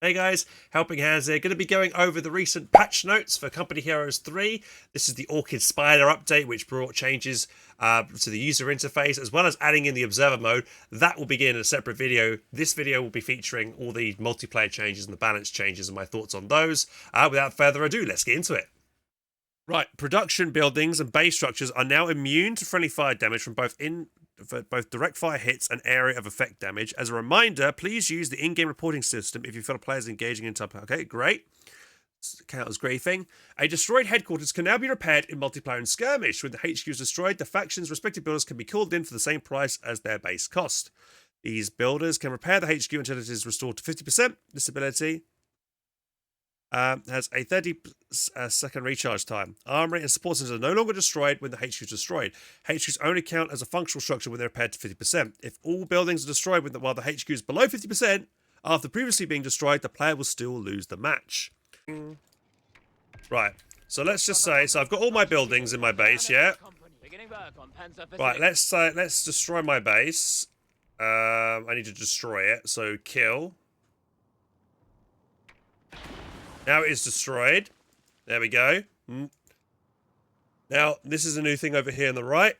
Hey guys, Helping Hands here. Going to be going over the recent patch notes for Company Heroes 3. This is the Orchid Spider update, which brought changes to the user interface, as well as adding in the observer mode. That will begin in a separate video. This video will be featuring all the multiplayer changes and the balance changes and my thoughts on those. Without further ado, let's get into it. Right, production buildings and base structures are now immune to friendly fire damage from both direct fire hits and area of effect damage. As a reminder, please use the in-game reporting system if you feel players engaging in type. Okay, great. Count as griefing. A destroyed headquarters can now be repaired in multiplayer and skirmish. When the HQ is destroyed, the faction's respective builders can be called in for the same price as their base cost. These builders can repair the HQ until it is restored to 50%. This ability has a 30-second recharge time. Armory and support centers are no longer destroyed when the HQ is destroyed. HQs only count as a functional structure when they're repaired to 50%. If all buildings are destroyed while the HQ is below 50%, after previously being destroyed, the player will still lose the match. Right, so let's just say, so I've got all my buildings in my base, yeah? Right, let's destroy my base. I need to destroy it, so kill. Now it is destroyed. There we go. Now, this is a new thing over here on the right.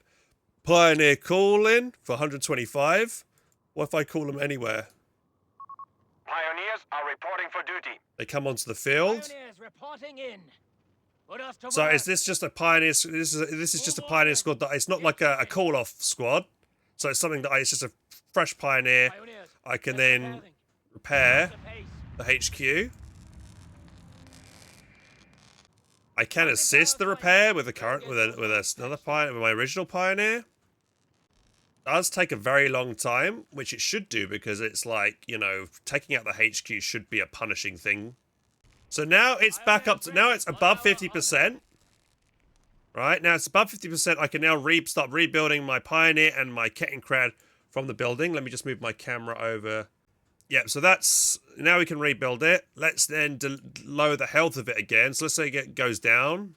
Pioneer call-in for 125. What if I call them anywhere? Pioneers are reporting for duty. They come onto the field. Pioneers reporting in. So is this just a pioneer? This is just a pioneer squad. That it's not like a call-off squad. So it's something that it's just a fresh pioneer. I can then repair the HQ. I can assist the repair with another pioneer, with my original pioneer. It does take a very long time, which it should do because it's like, you know, taking out the HQ should be a punishing thing. So now it's back up to, now it's above 50%. Right, now it's above 50%. I can now start rebuilding my pioneer and my Kettenkrad from the building. Let me just move my camera over. Yeah, so that's, now we can rebuild it. Let's then lower the health of it again. So let's say it goes down.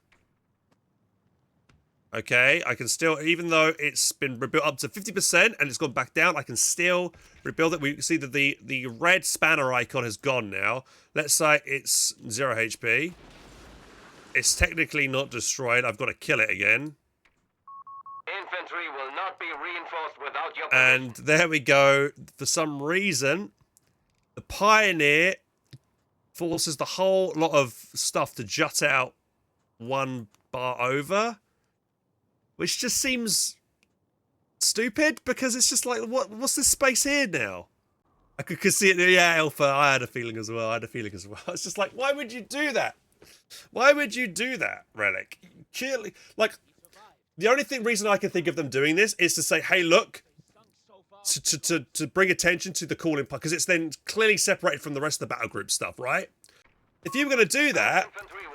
Okay, I can still, even though it's been rebuilt up to 50% and it's gone back down, I can still rebuild it. We see that the red spanner icon has gone now. Let's say it's 0 HP. It's technically not destroyed. I've got to kill it again. Infantry will not be reinforced without your permission. And there we go. For some reason, the Pioneer forces the whole lot of stuff to jut out one bar over, which just seems stupid because it's just like, what's this space here now? I could see it. Yeah, Alpha. I had a feeling as well. It's just like, why would you do that? Why would you do that, Relic? Clearly, like, the only reason I can think of them doing this is to say, hey, look, to bring attention to the calling part, because it's then clearly separated from the rest of the battle group stuff, right? If you were going to do that,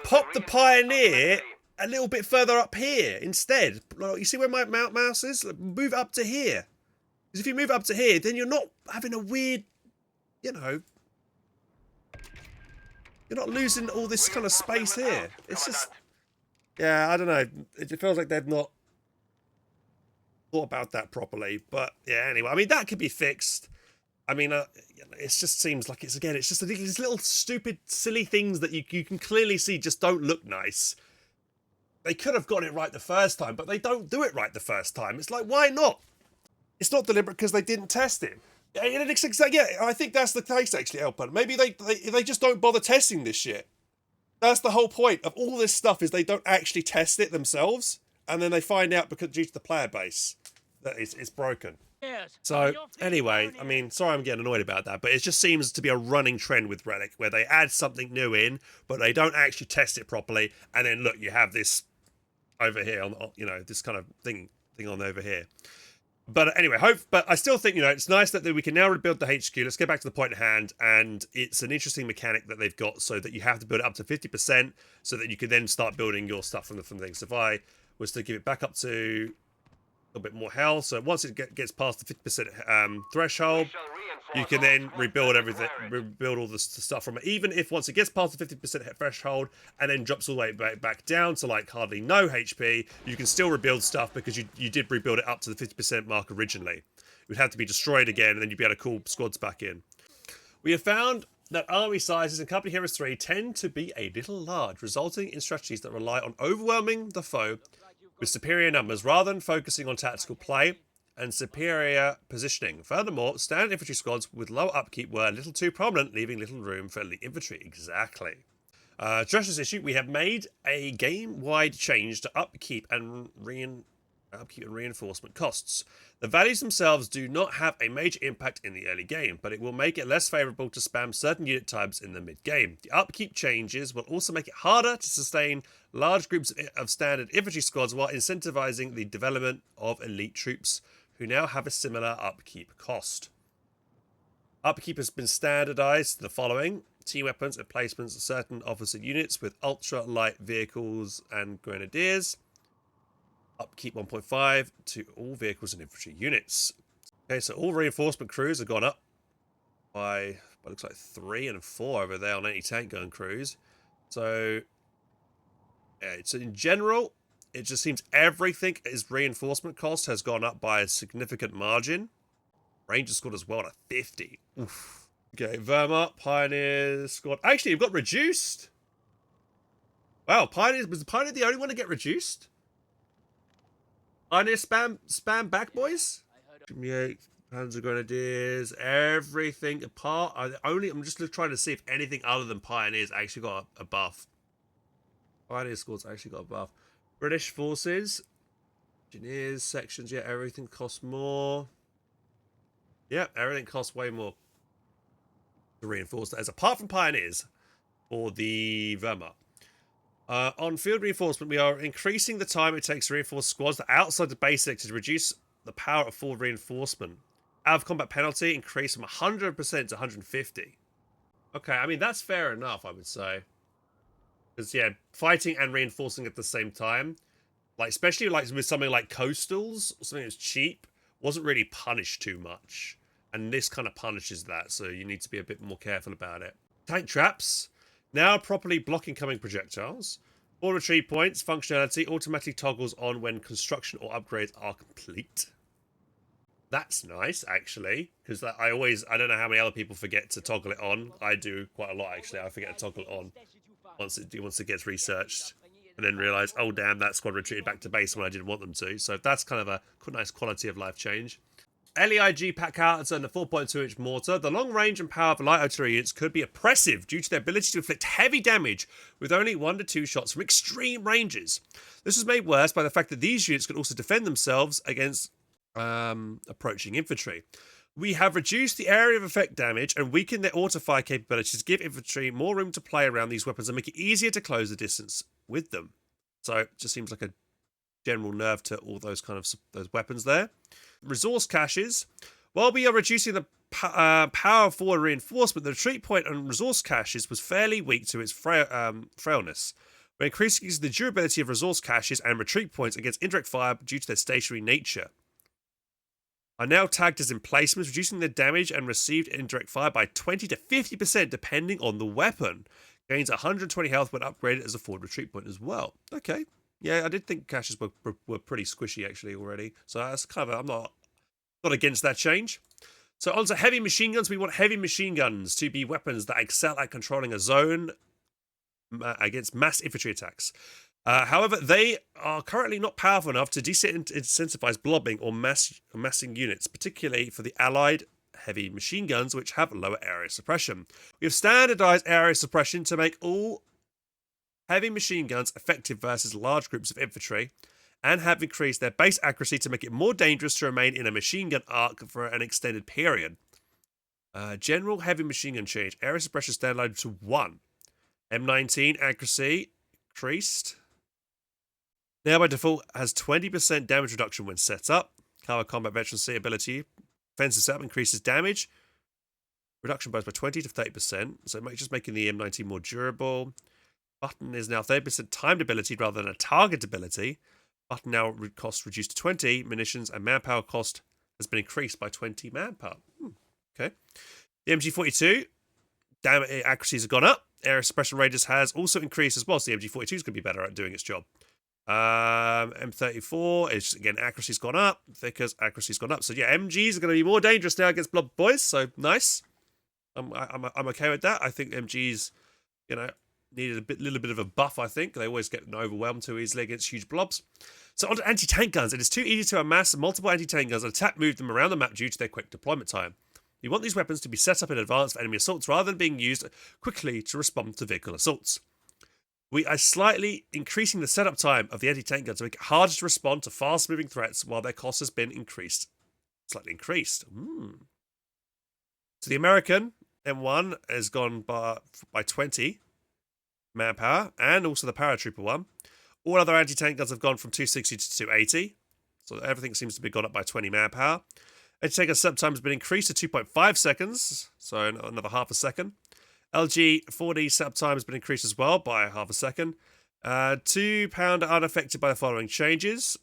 pop the Pioneer a little bit further up here instead. You see where my mouse is? Move up to here. Because if you move up to here, then you're not having a weird, you know, you're not losing all this kind of space here. It's just, yeah, I don't know. It feels like they've not thought about that properly. But yeah, anyway, I mean, that could be fixed. I mean, it just seems like it's just these little stupid, silly things that you can clearly see just don't look nice. They could have got it right the first time, but they don't do it right the first time. It's like, why not? It's not deliberate because they didn't test it. Yeah, I think that's the case, actually, Elpon. Maybe they just don't bother testing this shit. That's the whole point of all this stuff, is they don't actually test it themselves, and then they find out because due to the player base that it's broken. So, anyway, I mean, sorry I'm getting annoyed about that, but it just seems to be a running trend with Relic, where they add something new in, but they don't actually test it properly, and then, look, you have this over here, on you know, this kind of thing on over here. But anyway, but I still think, you know, it's nice that we can now rebuild the HQ. Let's get back to the point at hand, and it's an interesting mechanic that they've got, so that you have to build it up to 50%, so that you can then start building your stuff from the things. So if I was to give it back up to a little bit more health, so once it gets past the 50% threshold, you can then rebuild everything, rebuild all the stuff from it. Even if once it gets past the 50% threshold and then drops all the way back down to like hardly no HP, you can still rebuild stuff because you did rebuild it up to the 50% mark originally. It would have to be destroyed again, and then you'd be able to call squads back in. We have found that army sizes in Company Heroes 3 tend to be a little large, resulting in strategies that rely on overwhelming the foe with superior numbers rather than focusing on tactical play and superior positioning. Furthermore, standard infantry squads with low upkeep were a little too prominent, leaving little room for elite infantry. Exactly. To address this issue, we have made a game-wide change to upkeep and reinforcement costs. The values themselves do not have a major impact in the early game, but it will make it less favourable to spam certain unit types in the mid-game. The upkeep changes will also make it harder to sustain large groups of standard infantry squads while incentivizing the development of elite troops who now have a similar upkeep cost. Upkeep has been standardized to the following: team weapons and placements of certain officer units with ultra-light vehicles and grenadiers. Upkeep 1.5 to all vehicles and infantry units. Okay, so all reinforcement crews have gone up by what looks like 3 and 4 over there on anti-tank gun crews. So, yeah, so in general, it just seems everything is reinforcement cost has gone up by a significant margin. Ranger squad as well at 50. Oof. Okay, Wehrmacht, Pioneers squad. Actually, it got reduced. Wow, Pioneers, was the Pioneer the only one to get reduced? Pioneer spam back, boys. 78 Panzer Grenadiers, everything apart. I'm just trying to see if anything other than Pioneers actually got a buff. Pioneer squads actually got a buff. British forces, engineers, sections, yeah, everything costs more. Yeah, everything costs way more to reinforce that, as apart from Pioneers or the Wehrmacht. On field reinforcement, we are increasing the time it takes to reinforce squads that are outside the base sector to reduce the power of forward reinforcement. Out of combat penalty increased from 100% to 150. Okay, I mean, that's fair enough, I would say. Because, yeah, fighting and reinforcing at the same time, like especially like with something like coastals, something that's cheap, wasn't really punished too much. And this kind of punishes that, so you need to be a bit more careful about it. Tank traps. Now properly block incoming projectiles. All retreat points functionality automatically toggles on when construction or upgrades are complete. That's nice, actually, because I don't know how many other people forget to toggle it on. I do quite a lot, actually. I forget to toggle it on once it gets researched, and then realise, oh damn, that squad retreated back to base when I didn't want them to. So that's kind of a nice quality of life change. LEIG pack out and a 4.2-inch mortar. The long range and power of light artillery units could be oppressive due to their ability to inflict heavy damage with only 1 to 2 shots from extreme ranges. This was made worse by the fact that these units could also defend themselves against approaching infantry. We have reduced the area of effect damage and weakened their auto-fire capabilities to give infantry more room to play around these weapons and make it easier to close the distance with them. So it just seems like a general nerf to all those kind of those weapons there. Resource caches. While we are reducing the power forward reinforcement, the retreat point on resource caches was fairly weak to its frailness. We're increasing the durability of resource caches and retreat points against indirect fire due to their stationary nature. Are now tagged as emplacements, reducing the damage and received indirect fire by 20 to 50% depending on the weapon. Gains 120 health when upgraded as a forward retreat point as well. Okay. Yeah, I did think caches were pretty squishy actually already. So that's kind of, I'm not against that change. So on to heavy machine guns. We want heavy machine guns to be weapons that excel at controlling a zone against mass infantry attacks. However, they are currently not powerful enough to disincentivize blobbing or massing units, particularly for the allied heavy machine guns, which have lower area suppression. We have standardized area suppression to make all heavy machine guns effective versus large groups of infantry, and have increased their base accuracy to make it more dangerous to remain in a machine gun arc for an extended period. General heavy machine gun change. Area suppression standardized to 1. M19 accuracy increased. Now by default has 20% damage reduction when set up. Cover combat veterancy ability. Offensive setup increases damage. Reduction by 20 to 30%. So just making the M19 more durable. Button is now 30% timed ability rather than a target ability. Button now cost reduced to 20. Munitions and manpower cost has been increased by 20 manpower. Okay. The MG42, accuracies have gone up. Area suppression radius has also increased as well, so the MG42 is going to be better at doing its job. M34 is, again, accuracy's gone up. Thickers, accuracy's gone up. So yeah, MGs are going to be more dangerous now against blob boys, so nice. I'm okay with that. I think MGs, you know, needed little bit of a buff. I think they always get overwhelmed too easily against huge blobs. So on to anti-tank guns. It is too easy to amass multiple anti-tank guns and move them around the map due to their quick deployment time. You want these weapons to be set up in advance for enemy assaults rather than being used quickly to respond to vehicle assaults. We are slightly increasing the setup time of the anti-tank gun to make it harder to respond to fast-moving threats while their cost has been slightly increased. So the American M1 has gone by 20 manpower, and also the paratrooper one. All other anti-tank guns have gone from 260 to 280, so everything seems to be gone up by 20 manpower. Anti-tank gun setup time has been increased to 2.5 seconds, so another half a second. LG 4D setup time has been increased as well by half a second. 2 pounder unaffected by the following changes.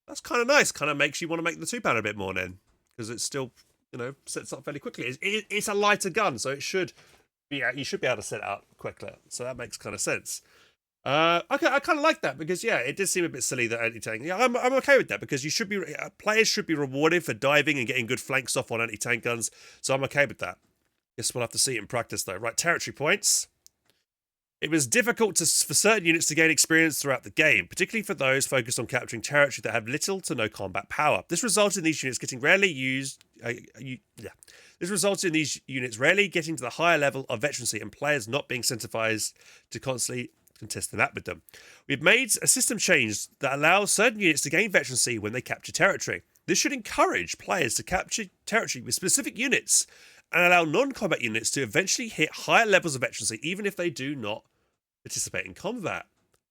That's kind of nice. Kind of makes you want to make the 2 pounder a bit more then, because it's still, you know, sets up fairly quickly. It's a lighter gun, so it should be, you should be able to set it up quicker. So that makes kind of sense. Okay, I kind of like that because yeah, it did seem a bit silly that anti-tank. Yeah, I'm okay with that because players should be rewarded for diving and getting good flanks off on anti-tank guns. So I'm okay with that. Guess we'll have to see it in practice though. Right, territory points. It was difficult for certain units to gain experience throughout the game, particularly for those focused on capturing territory that have little to no combat power. This resulted in these units getting rarely used. This resulted in these units rarely getting to the higher level of veterancy and players not being incentivized to constantly contest the map with them. We've made a system change that allows certain units to gain veterancy when they capture territory. This should encourage players to capture territory with specific units and allow non-combat units to eventually hit higher levels of veterancy even if they do not participate in combat.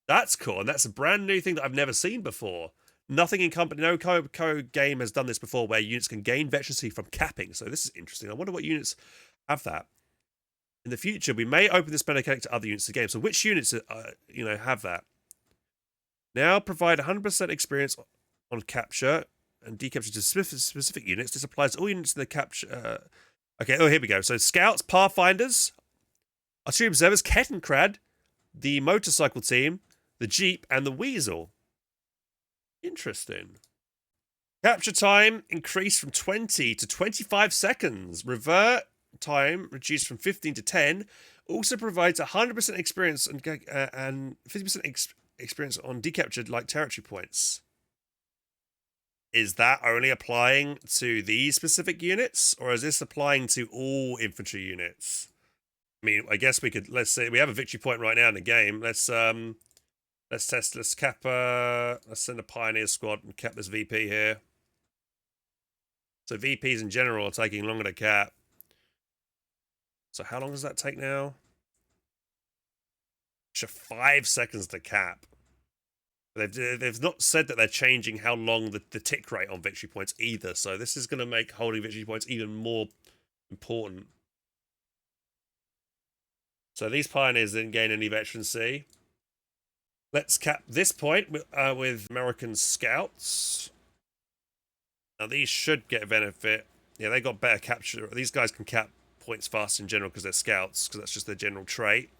That's cool, and that's a brand new thing that I've never seen before. Nothing in company, no game has done this before where units can gain veterancy from capping, so this is interesting. I wonder what units have that. In the future, we may open this mechanic to other units of the game. So which units, have that? Now provide 100% experience on capture and decapture to specific units. This applies to all units in the capture. Okay, here we go. So scouts, pathfinders, artillery observers, Kettenkrad, the motorcycle team, the Jeep, and the Weasel. Interesting. Capture time increased from 20 to 25 seconds. Revert time reduced from 15 to 10. Also provides 100% experience and 50% experience on decaptured like territory points. Is that only applying to these specific units, or is this applying to all infantry units? I mean, I guess we could, let's say we have a victory point right now in the game. Let's send a Pioneer squad and cap this VP here. So VPs in general are taking longer to cap. So how long does that take now? Extra 5 seconds to cap. They've not said that they're changing how long the tick rate on victory points either. So this is going to make holding victory points even more important. So these pioneers didn't gain any veterancy. Let's cap this point with American scouts. Now these should get a benefit. Yeah, they got better capture. These guys can cap points fast in general because they're scouts, because that's just their general trait.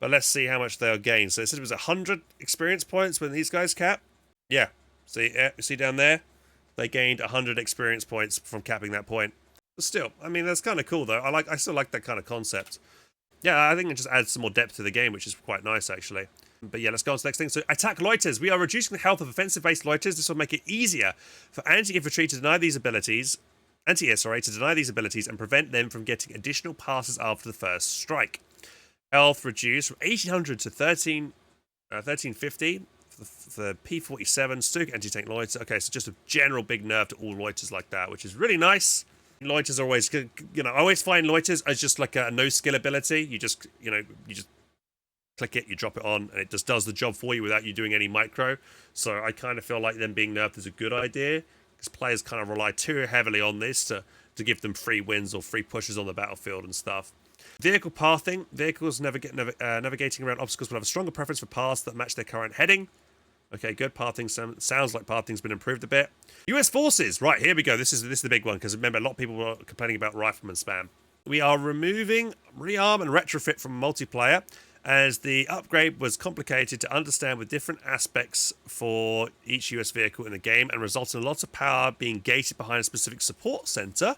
But let's see how much they'll gain. So it said it was 100 experience points when these guys cap. Yeah, see down there? They gained 100 experience points from capping that point. But still, I mean, that's kind of cool though. I still like that kind of concept. Yeah, I think it just adds some more depth to the game, which is quite nice actually. But yeah, let's go on to the next thing. So attack loiters. We are reducing the health of offensive-based loiters. This will make it easier for anti-infantry to deny these abilities. Anti-air, to deny these abilities and prevent them from getting additional passes after the first strike. Health reduced from 1800 to 1350 for the P47 Stuka anti-tank loiter. Okay, so just a general big nerf to all loiters like that, which is really nice. Loiters are always, I always find loiters as just like a no-skill ability. You just click it, you drop it on, and it just does the job for you without you doing any micro. So I kind of feel like them being nerfed is a good idea, because players kind of rely too heavily on this to give them free wins or free pushes on the battlefield and stuff. Vehicle pathing. Vehicles navigating around obstacles will have a stronger preference for paths that match their current heading. Okay, good. Pathing sounds like pathing's been improved a bit. US forces. Right, here we go. This is the big one, because remember, a lot of people were complaining about rifleman spam. We are removing rearm and retrofit from multiplayer, as the upgrade was complicated to understand with different aspects for each US vehicle in the game and resulted in lots of power being gated behind a specific support center.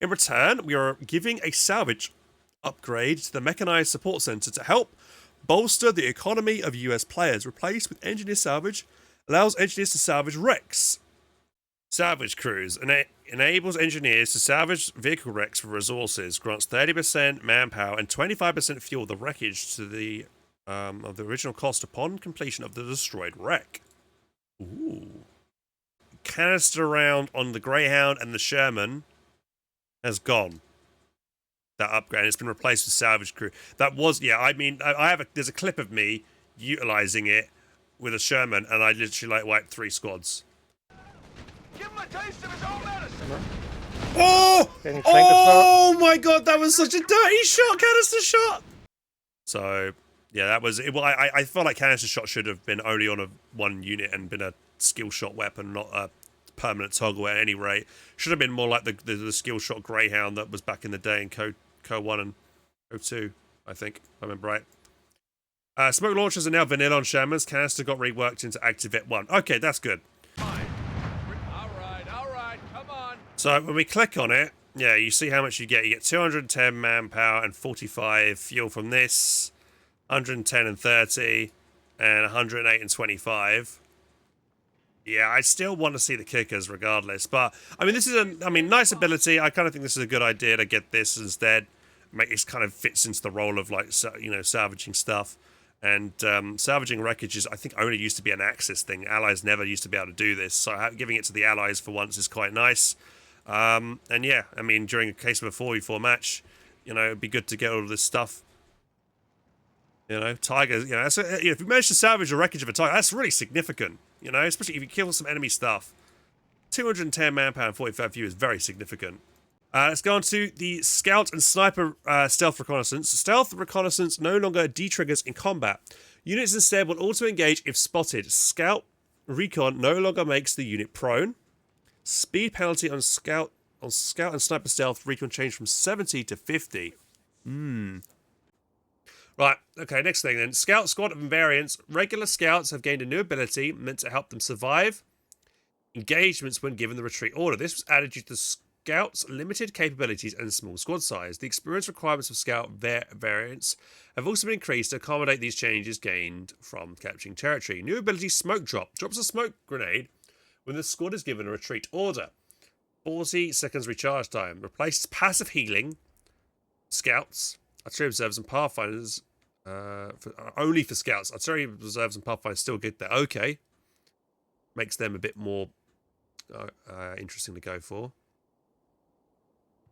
In return, we are giving a salvage upgrade to the Mechanized Support Center to help bolster the economy of US players. Replaced with Engineer Salvage, allows engineers to salvage wrecks. Salvage crews, and it enables engineers to salvage vehicle wrecks for resources, grants 30% manpower and 25% fuel the wreckage to the of the original cost upon completion of the destroyed wreck. Ooh. Canister round on the Greyhound and the Sherman has gone. That upgrade, and it's been replaced with salvage crew. That was, yeah, I mean, there's a clip of me utilizing it with a Sherman, and I literally like wiped 3 squads. Give him a taste of his own medicine. Oh my god, that was such a dirty shot, canister shot. So yeah, that was it. Well, I felt like canister shot should have been only on one unit and been a skill shot weapon, not a permanent toggle at any rate. Should have been more like the skill shot Greyhound that was back in the day in Co 1 and Co 2, I think, if I remember right. Smoke launchers are now vanilla on Shermans. Canister got reworked into Activate 1. Okay, that's good. Alright, come on. So when we click on it, yeah, you see how much you get. You get 210 manpower and 45 fuel from this, 110 and 30, and 108 and 25. Yeah, I still want to see the kickers regardless. But, I mean, this is nice ability. I kind of think this is a good idea to get this instead. It kind of fits into the role of, like, you know, salvaging stuff. And salvaging wreckages, I think, only used to be an Axis thing. Allies never used to be able to do this. So giving it to the Allies for once is quite nice. And yeah, I mean, during a case of a 4v4 match, you know, it'd be good to get all of this stuff. You know, Tigers, you know, if you manage to salvage a wreckage of a Tiger, that's really significant. You know, especially if you kill some enemy stuff. 210 manpower and 45 view is very significant. Let's go on to the Scout and Sniper Stealth Reconnaissance. Stealth Reconnaissance no longer detriggers in combat. Units instead will auto-engage if spotted. Scout Recon no longer makes the unit prone. Speed penalty on Scout and Sniper Stealth Recon change from 70 to 50. Right, okay, next thing then. Scout Squad Invariants. Regular Scouts have gained a new ability meant to help them survive engagements when given the retreat order. This was added due to the Scout's limited capabilities and small squad size. The experience requirements of Scout variants have also been increased to accommodate these changes gained from capturing territory. New ability Smoke Drop. Drops a smoke grenade when the squad is given a retreat order. 40 seconds recharge time. Replaces passive healing. Scouts, artillery reserves, and pathfinders. Only for Scouts. Artillery reserves and pathfinders still get there. Okay. Makes them a bit more interesting to go for.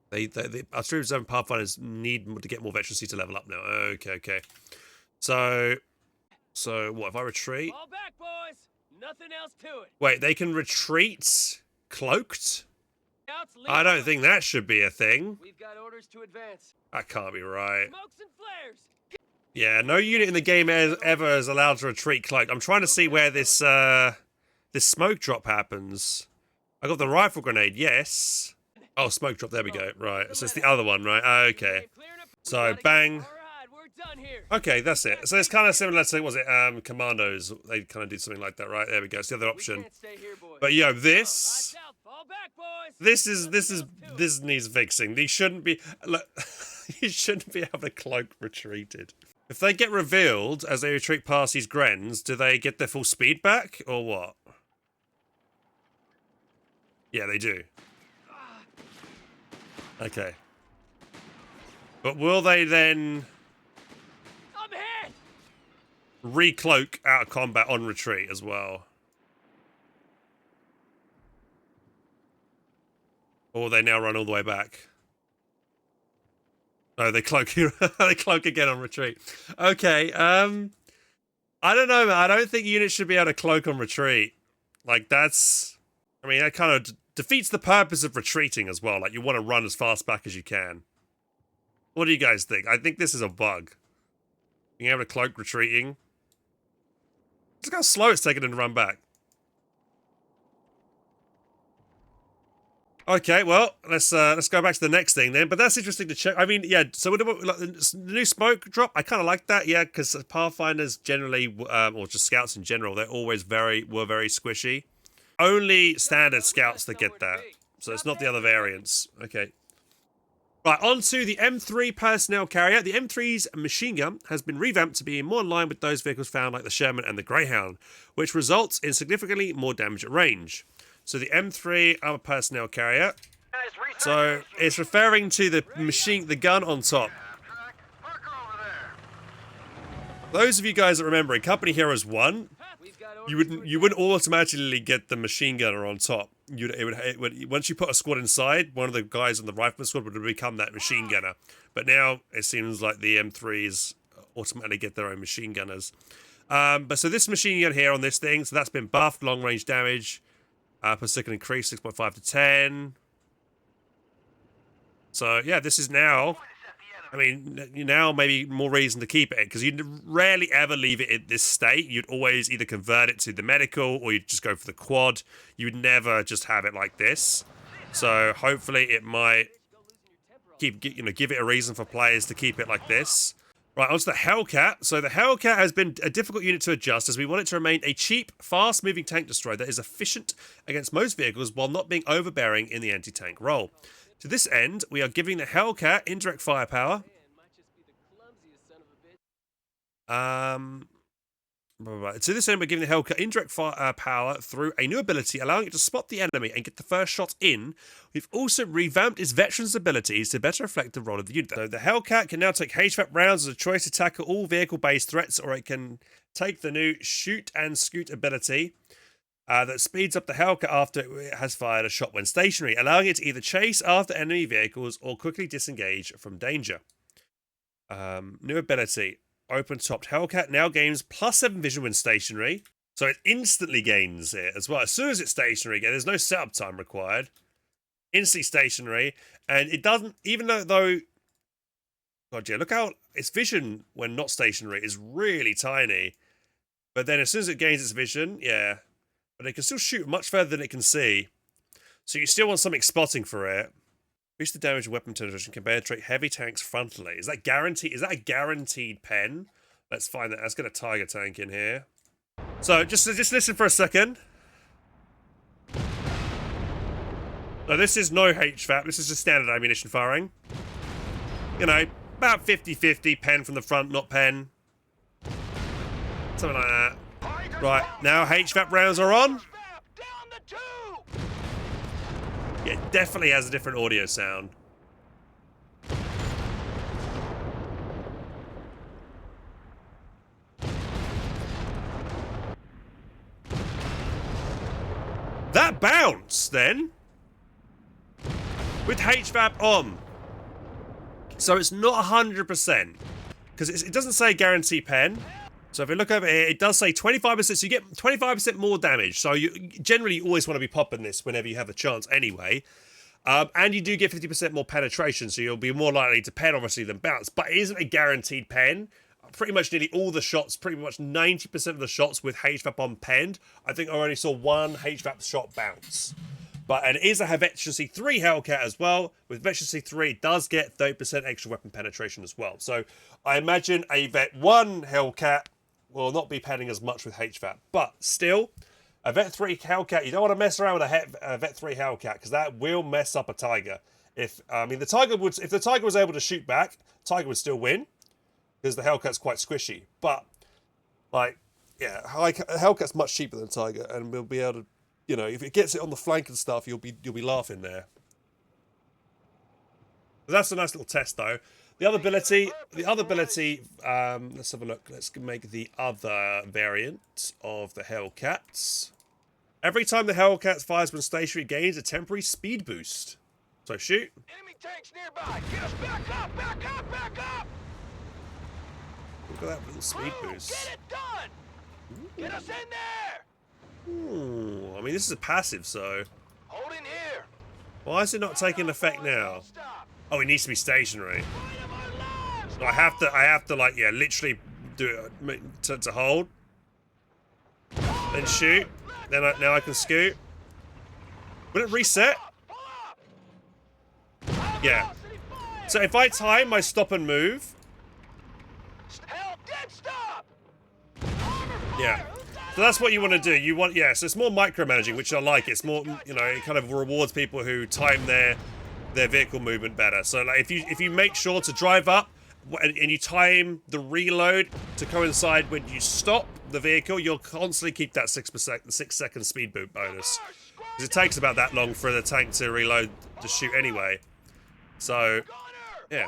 The artillery reserve and pathfinders need to get more veterancy to level up now. Okay. So what if I retreat? Fall back, boys. Nothing else to it. Wait, they can retreat cloaked? I don't think that should be a thing. We've got orders to advance. That can't be right. Smokes and flares. Yeah, no unit in the game ever is allowed to retreat cloaked. I'm trying to see where this this smoke drop happens. I got the rifle grenade, yes. Oh, smoke drop, there we go. Right, so it's the other one, right? Okay. So, bang. Okay, that's it. So it's kind of similar to, was it, Commandos? They kind of did something like that, right? There we go. It's the other option. But yo, this needs fixing. These shouldn't be, look, you shouldn't be able to cloak retreated. If they get revealed as they retreat past these Grens, do they get their full speed back, or what? Yeah, they do. Okay. But will they then recloak out of combat on retreat as well? Or will they now run all the way back? No, they cloak. They cloak again on retreat. Okay. I don't know, man. I don't think units should be able to cloak on retreat. Like, that's, I mean, that kind of defeats the purpose of retreating as well. Like, you want to run as fast back as you can. What do you guys think? I think this is a bug. Being able to cloak retreating. Look how slow it's taking them to run back. Okay, well, let's go back to the next thing then. But that's interesting to check. I mean, yeah. So like, the new smoke drop, I kind of like that. Yeah, because Pathfinders generally, or just Scouts in general, they're always were very squishy. Only standard Scouts that get that. So it's not the other variants. Okay. Right, on to the M3 personnel carrier. The M3's machine gun has been revamped to be more in line with those vehicles found like the Sherman and the Greyhound, which results in significantly more damage at range. So the M3 armor personnel carrier. So it's referring to the gun on top. Those of you guys that remember in Company Heroes 1, you wouldn't automatically get the machine gunner on top. Once you put a squad inside, one of the guys on the rifleman squad would become that machine gunner. But now it seems like the M3s automatically get their own machine gunners. But so this machine gun here on this thing, so that's been buffed, long range damage, per second increase 6.5 to 10. So yeah, this is now. I mean, now maybe more reason to keep it, because you'd rarely ever leave it in this state. You'd always either convert it to the medical, or you'd just go for the quad. You'd never just have it like this. So hopefully it might give it a reason for players to keep it like this. Right, onto the Hellcat. So the Hellcat has been a difficult unit to adjust, as we want it to remain a cheap, fast-moving tank destroyer that is efficient against most vehicles while not being overbearing in the anti-tank role. To this end, we are giving the Hellcat indirect firepower. To this end, we're giving the Hellcat indirect firepower through a new ability, allowing it to spot the enemy and get the first shot in. We've also revamped its veteran's abilities to better reflect the role of the unit. So the Hellcat can now take HVAP rounds as a choice to tackle all vehicle-based threats, or it can take the new shoot and scoot ability. That speeds up the Hellcat after it has fired a shot when stationary, allowing it to either chase after enemy vehicles or quickly disengage from danger. New ability. Open-topped Hellcat now gains +7 vision when stationary. So it instantly gains it as well. As soon as it's stationary again, there's no setup time required. Instantly stationary. And it doesn't, even though God, yeah, look how its vision when not stationary is really tiny. But then as soon as it gains its vision, yeah. But it can still shoot much further than it can see. So you still want something spotting for it. Increase the damage and weapon penetration can penetrate heavy tanks frontally. Is that guaranteed? Is that a guaranteed pen? Let's find that. Let's get a Tiger tank in here. So just listen for a second. No, this is no HVAP. This is just standard ammunition firing. You know, about 50-50. Pen from the front, not pen. Something like that. Right, now HVAP rounds are on. Yeah, it definitely has a different audio sound. That bounced then with HVAP on. So it's not 100% because it doesn't say guarantee pen. So if you look over here, it does say 25%, so you get 25% more damage. So you generally always want to be popping this whenever you have a chance anyway. And you do get 50% more penetration, so you'll be more likely to pen, obviously, than bounce. But it isn't a guaranteed pen. Pretty much nearly all the shots, pretty much 90% of the shots with HVAP on penned, I think I only saw one HVAP shot bounce. And it is a Veterancy 3 Hellcat as well. With Veterancy 3, it does get 30% extra weapon penetration as well. So I imagine a Vet 1 Hellcat will not be penning as much with HVAP. But still, a Vet 3 Hellcat, you don't want to mess around with a Vet 3 Hellcat, because that will mess up a Tiger. If the Tiger was able to shoot back, Tiger would still win, because the Hellcat's quite squishy. But, like, yeah, Hellcat's much cheaper than Tiger, and we'll be able to, you know, if it gets it on the flank and stuff, you'll be laughing there. But that's a nice little test, though. The other ability, let's have a look. Let's make the other variant of the Hellcats. Every time the Hellcat fires when stationary, it gains a temporary speed boost. So shoot. Enemy tanks nearby. Get us back up, back up, back up. Look at that little speed boost. Get it done. Ooh. Get us in there. Ooh, I mean, this is a passive, so. Hold in here. Why is it not taking effect now? Oh, it needs to be stationary. So I have to like, yeah, literally do it to hold. Then shoot. Then now I can scoot. Will it reset? Yeah. So if I time my stop and move. Yeah. So that's what you want to do. You want, yeah, so it's more micromanaging, which I like. It's more, you know, it kind of rewards people who time their their vehicle movement better. So like if you make sure to drive up and you time the reload to coincide when you stop the vehicle, you'll constantly keep that 6 second speed boot bonus. Because it takes about that long for the tank to reload to shoot anyway. So yeah,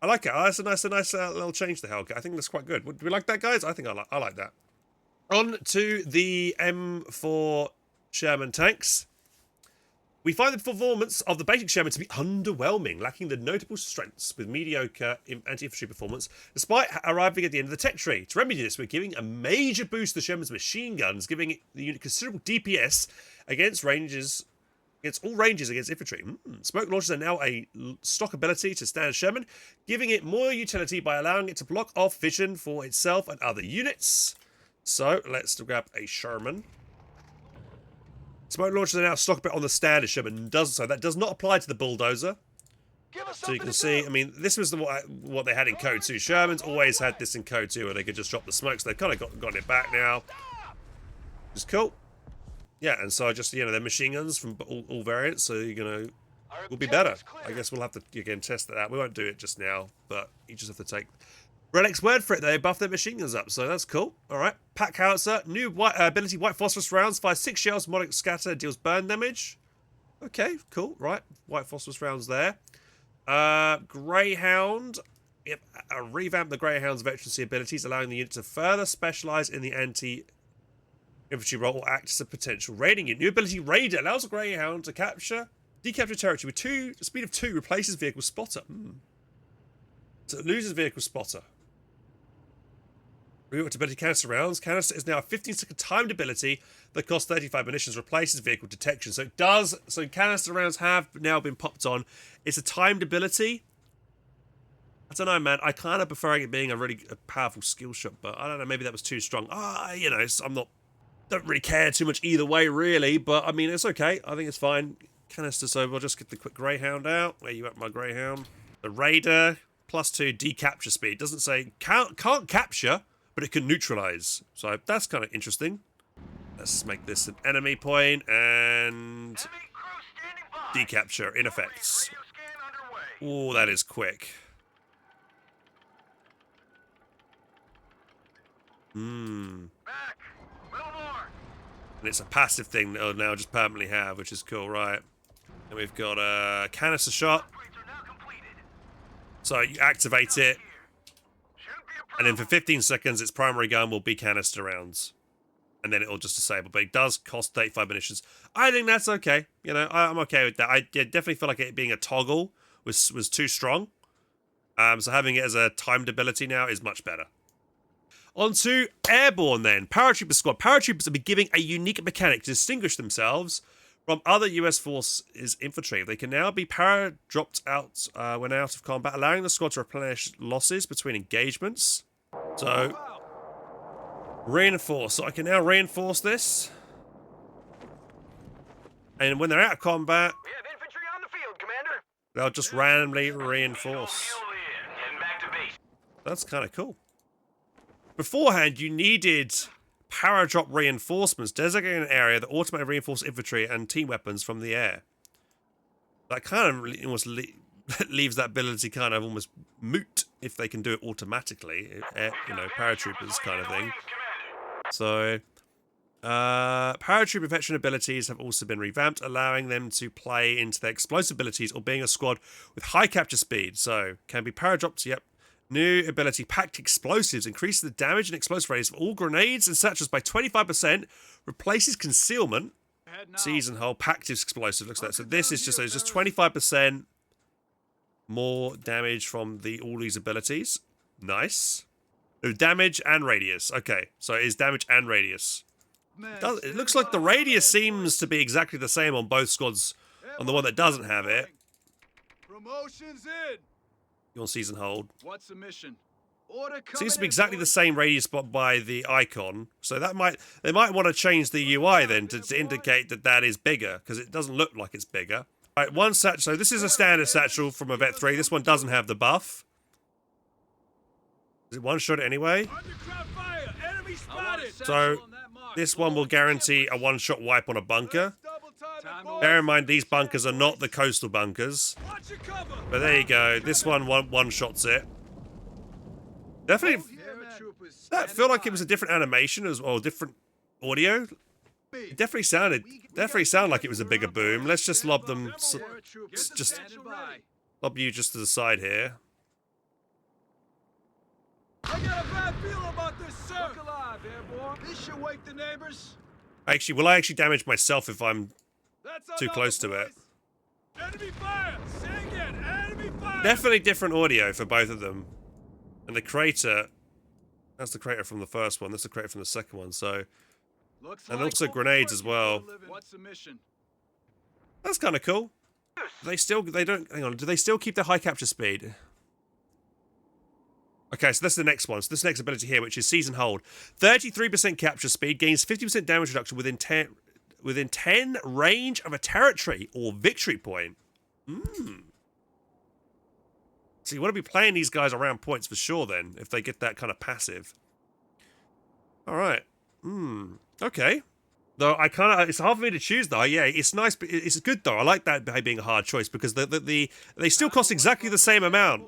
I like it. Oh, that's a nice little change to Hellcat. I think that's quite good. Do we like that, guys? I think I like that. On to the M4 Sherman tanks. We find the performance of the basic Sherman to be underwhelming, lacking the notable strengths with mediocre anti-infantry performance, despite arriving at the end of the tech tree. To remedy this, we're giving a major boost to the Sherman's machine guns, giving the unit considerable DPS against all ranges against infantry. Smoke launchers are now a stock ability to standard Sherman, giving it more utility by allowing it to block off vision for itself and other units. So let's grab a Sherman. Smoke launchers are now stock bit on the standard Sherman. That does not apply to the bulldozer. So you can see, I mean, this was what they had in Code 2. Sherman's always had this in Code 2 where they could just drop the smoke, so they've kind of gotten it back now. Which is cool. Yeah, and so just, their machine guns from all variants, so will be better. I guess we'll have to, again, test that out. We won't do it just now, but you just have to take Relic's word for it. They buffed their machine guns up, so that's cool. Alright, pack howitzer, new ability, white phosphorus rounds, fires 6 shells, modic scatter, deals burn damage. Okay, cool, right, white phosphorus rounds there. Greyhound, yep, revamp the Greyhound's veterancy abilities, allowing the unit to further specialise in the anti-infantry role or act as a potential raiding unit. New ability, Raider, allows the Greyhound to decapture territory with speed of 2, replaces vehicle spotter. So it loses vehicle spotter. Reworked ability canister rounds. Canister is now a 15-second timed ability that costs 35 munitions, replaces vehicle detection. So it does. So canister rounds have now been popped on. It's a timed ability. I don't know, man. I kind of prefer it being a really powerful skill shot, but I don't know. Maybe that was too strong. Don't really care too much either way, really. But I mean, it's okay. I think it's fine. Canister. So we'll just get the quick Greyhound out. Where you at, my Greyhound? The Raider. +2 decapture speed. Doesn't say can't capture, but it can neutralize. So that's kind of interesting. Let's make this an enemy point and decapture in effects. Oh, that is quick. And it's a passive thing that it'll now just permanently have, which is cool, right? And we've got a canister shot. So you activate it, and then for 15 seconds, its primary gun will be canister rounds, and then it'll just disable. But it does cost 35 munitions. I think that's okay. I'm okay with that. I definitely feel like it being a toggle was too strong. So having it as a timed ability now is much better. On to Airborne then. Paratrooper squad. Paratroopers will be giving a unique mechanic to distinguish themselves from other US forces infantry. They can now be para-dropped out when out of combat, allowing the squad to replenish losses between engagements. So, reinforce. So I can now reinforce this. And when they're out of combat, We have infantry on the field, Commander. they'll just randomly reinforce. Heading back to base. That's kind of cool. Beforehand, you needed para-drop reinforcements, designating an area that automatically reinforce infantry and team weapons from the air. That kind of almost leaves that ability kind of almost moot if they can do it automatically, paratroopers kind of thing. So, paratrooper veteran abilities have also been revamped, allowing them to play into their explosive abilities or being a squad with high capture speed. So, can be para-dropped, yep. New ability, packed explosives, increases the damage and explosive radius of all grenades and satchels by 25%, replaces concealment, season hold, packed explosive, looks like that. So this is just 25% more damage from all these abilities. Nice. Oh, damage and radius. Okay, so it is damage and radius. It looks like the radius seems to be exactly the same on both squads, on the one that doesn't have it. Promotions in. Your season hold. What's the mission? Order Seems to be exactly the same radius by the icon, so they might want to change the UI then to indicate that is bigger, because it doesn't look like it's bigger. Right, one satchel. So this is a standard satchel from a Vet 3. This one doesn't have the buff. Is it one shot anyway? So this one will guarantee a one-shot wipe on a bunker. Bear in mind, these bunkers are not the coastal bunkers. Watch your cover. But there you go. This one shots it. Definitely, Paratroopers that felt like it was a different animation as well, different audio. It definitely sounded like it was a bigger boom. Let's just lob them, just lob you just to the side here. I got a bad feeling about this, sir. Look alive, airborne. This should wake the neighbors. Actually, will I actually damage myself if I'm That's too close to it? Enemy fire! Say again, enemy fire! Definitely different audio for both of them. And the crater, that's the crater from the first one. That's the crater from the second one. So, and also grenades as well. What's the mission? That's kind of cool. They don't, hang on, do they still keep their high capture speed? Okay, so that's the next one. So this next ability here, which is Seize and Hold. 33% capture speed, gains 50% damage reduction within 10 range of a territory or victory point. So you want to be playing these guys around points for sure then, if they get that kind of passive. Alright. Okay. Though I kind of, it's hard for me to choose though. Yeah, it's nice, but it's good though. I like that being a hard choice because they still cost exactly the same amount.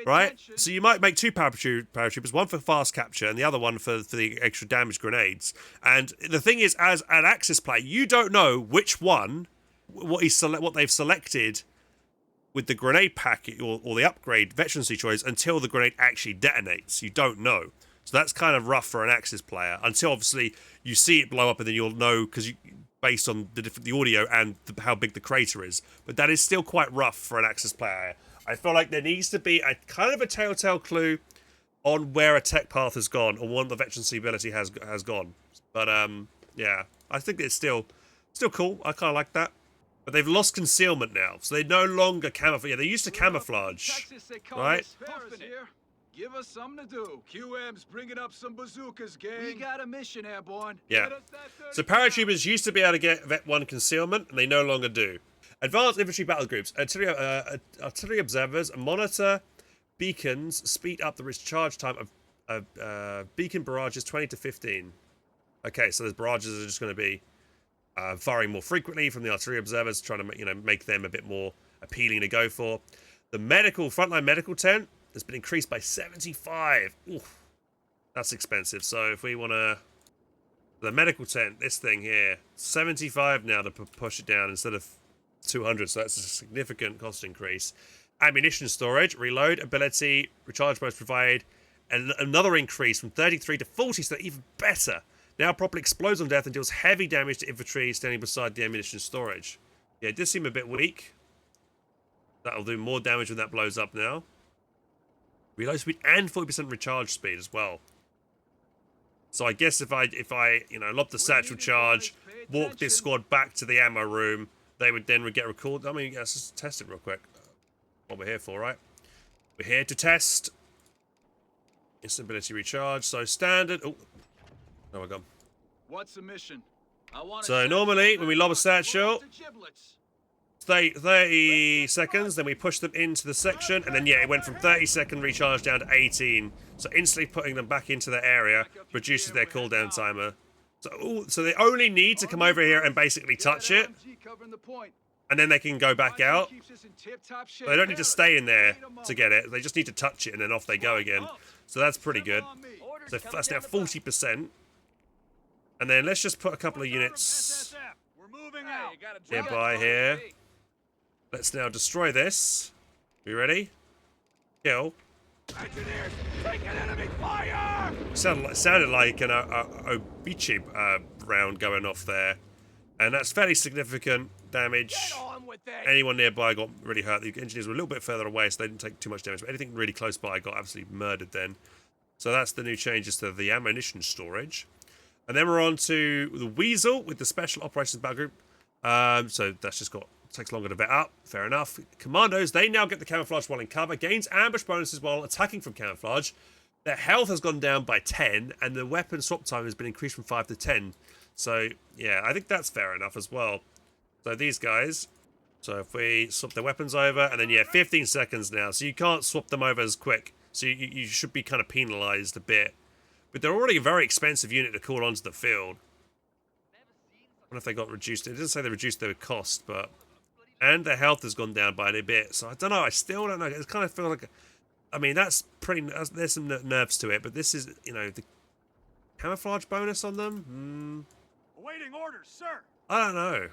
Right? So you might make two paratroopers, one for fast capture and the other one for the extra damage grenades. And the thing is, as an Axis player, you don't know which one, what they've selected with the grenade packet or the upgrade veterancy choice until the grenade actually detonates. You don't know. So that's kind of rough for an Axis player until obviously you see it blow up and then you'll know because based on the audio and how big the crater is. But that is still quite rough for an Axis player. I feel like there needs to be a kind of a telltale clue on where a tech path has gone or what the veterancy ability has gone. But yeah, I think it's still cool. I kind of like that. But they've lost concealment now, so they no longer camouflage. Yeah, they used to camouflage, right? Give us something to do. QM's bringing up some bazookas, gang. We got a mission, airborne. Yeah. So paratroopers used to be able to get Vet 1 concealment, and they no longer do. Advanced infantry battle groups, artillery observers, monitor beacons, speed up the recharge time of beacon barrages 20 to 15. Okay, so those barrages are just going to be firing more frequently from the artillery observers, trying to make them a bit more appealing to go for. The frontline medical tent has been increased by 75. Oof, that's expensive. So if we want to, the medical tent, this thing here, 75 now to push it down instead of 200, so that's a significant cost increase. Ammunition storage, reload ability, recharge modes provide another increase from 33 to 40, so even better. Now properly explodes on death and deals heavy damage to infantry standing beside the ammunition storage. Yeah, it does seem a bit weak. That'll do more damage when that blows up now. Reload speed and 40% recharge speed as well. So I guess if I lob the satchel charge, walk this squad back to the ammo room, they would get recalled. I mean, let's just test it real quick. What we're here for, right? We're here to test. Instant ability recharge. So standard. Oh, we're gone. What's the mission? So normally, when we lob a satchel, 30 seconds, then we push them into the section, and then yeah, it went from 30-second recharge down to 18. So instantly putting them back into the area reduces their cooldown timer. So they only need to come over here and basically touch it, and then they can go back out. They don't need to stay in there to get it. They just need to touch it, and then off they go again. So that's pretty good. So that's now 40%. And then let's just put a couple of units nearby here. Let's now destroy this. Are you ready? Kill. Engineers, take an enemy fire! Sounded like an Obichi round going off there. And that's fairly significant damage. Anyone nearby got really hurt. The engineers were a little bit further away, so they didn't take too much damage. But anything really close by got absolutely murdered then. So that's the new changes to the ammunition storage. And then we're on to the Weasel with the Special Operations Battle Group. So that's just takes longer to vet up. Fair enough. Commandos, they now get the camouflage while in cover. Gains ambush bonuses while attacking from camouflage. Their health has gone down by 10, and the weapon swap time has been increased from 5 to 10. So, yeah, I think that's fair enough as well. So these guys, so if we swap their weapons over, and then, yeah, 15 seconds now. So you can't swap them over as quick. So you should be kind of penalised a bit. But they're already a very expensive unit to call onto the field. wonder if they got reduced. It doesn't say they reduced their cost, but and their health has gone down by a bit. So I don't know. I still don't know. It's kind of feeling like, I mean, that's pretty. There's some nerves to it, but this is, you know, the camouflage bonus on them. Awaiting orders, sir. I don't know.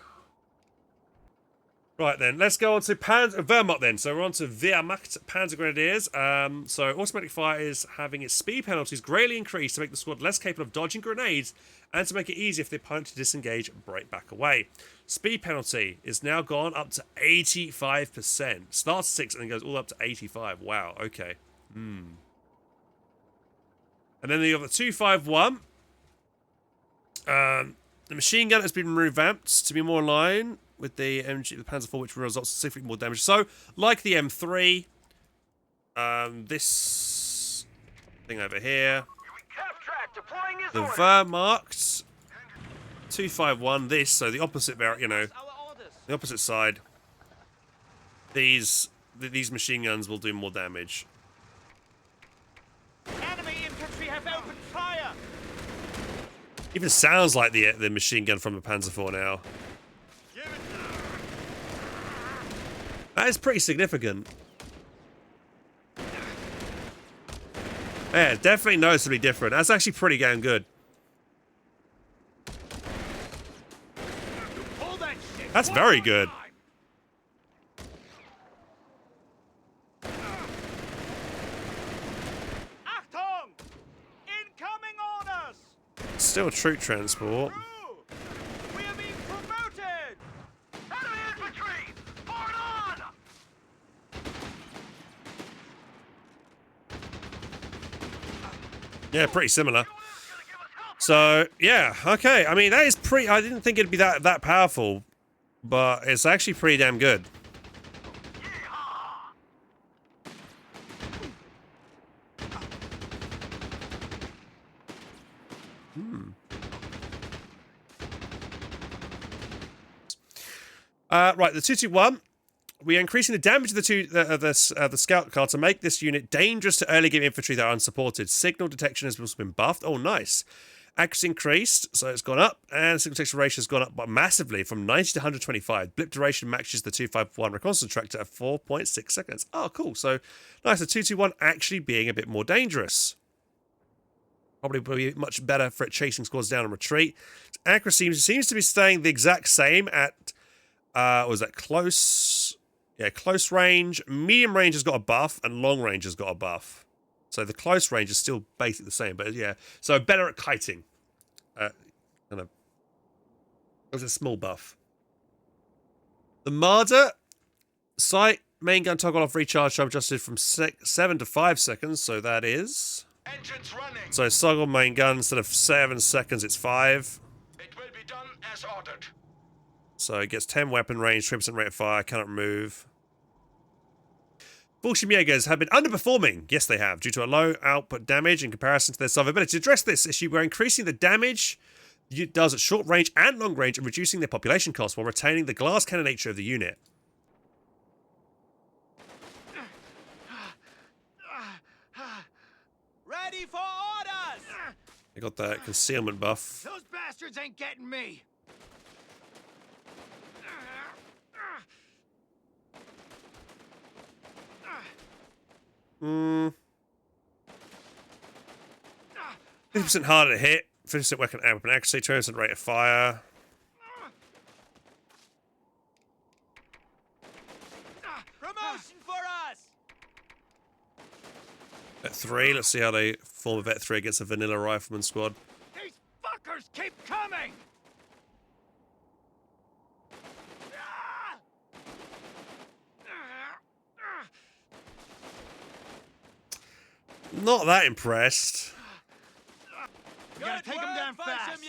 Right then, let's go on to Wehrmacht then. So we're on to Wehrmacht Panzer Grenadiers. So automatic fire is having its speed penalties greatly increased to make the squad less capable of dodging grenades and to make it easier for the opponent to disengage and break back away. Speed penalty is now gone up to 85%. Starts at 6 and goes all up to 85. Wow, okay. And then you have the 251. The machine gun has been revamped to be more in line with the MG, the Panzer IV, which results in significantly more damage. So, like the M3, this thing over here, the Wehrmacht 251. This, so the opposite, you know, the opposite side. These machine guns will do more damage. Enemy infantry have opened fire. Even sounds like the machine gun from the Panzer IV now. That is pretty significant. Yeah, definitely noticeably different. That's actually pretty damn good. That's very good. Achtung! Incoming orders. Still troop transport. We are being promoted. Enemy infantry! Forward on! Yeah, pretty similar. So, yeah, okay. I mean, that is pretty... I didn't think it'd be that powerful, but it's actually pretty damn good. Right, the 221. We are increasing the damage of the scout car to make this unit dangerous to early game infantry that are unsupported. Signal detection has also been buffed. Oh, nice. Accuracy increased, so it's gone up, and signal detection ratio has gone up massively from 90 to 125. Blip duration matches the 251 reconnaissance tractor at 4.6 seconds. Oh, cool. So, nice. The 221 actually being a bit more dangerous. Probably will be much better for it chasing squads down and retreat. Its accuracy seems to be staying the exact same at, was that close? Yeah, close range. Medium range has got a buff, and long range has got a buff. So the close range is still basically the same, but yeah. So better at kiting. Kind of. It was a small buff. The Marder sight main gun toggle off recharge time adjusted from 7 to 5 seconds. So that is. Engines running. So toggle main gun instead of 7 seconds, it's 5. It will be done as ordered. So it gets 10 weapon range, 3% rate of fire, cannot remove. Bolsheviks have been underperforming. Yes, they have, due to a low output damage in comparison to their survivability. To address this issue, we're increasing the damage it does at short range and long range and reducing their population cost while retaining the glass cannon nature of the unit. Ready for orders. They got that concealment buff. Those bastards ain't getting me. Hmm. 50% harder to hit, 50% weapon accuracy, 20% rate of fire. Promotion for us. Vet 3, let's see how they form a Vet 3 against a vanilla rifleman squad. These fuckers keep coming. Not that impressed. You gotta take them down fast.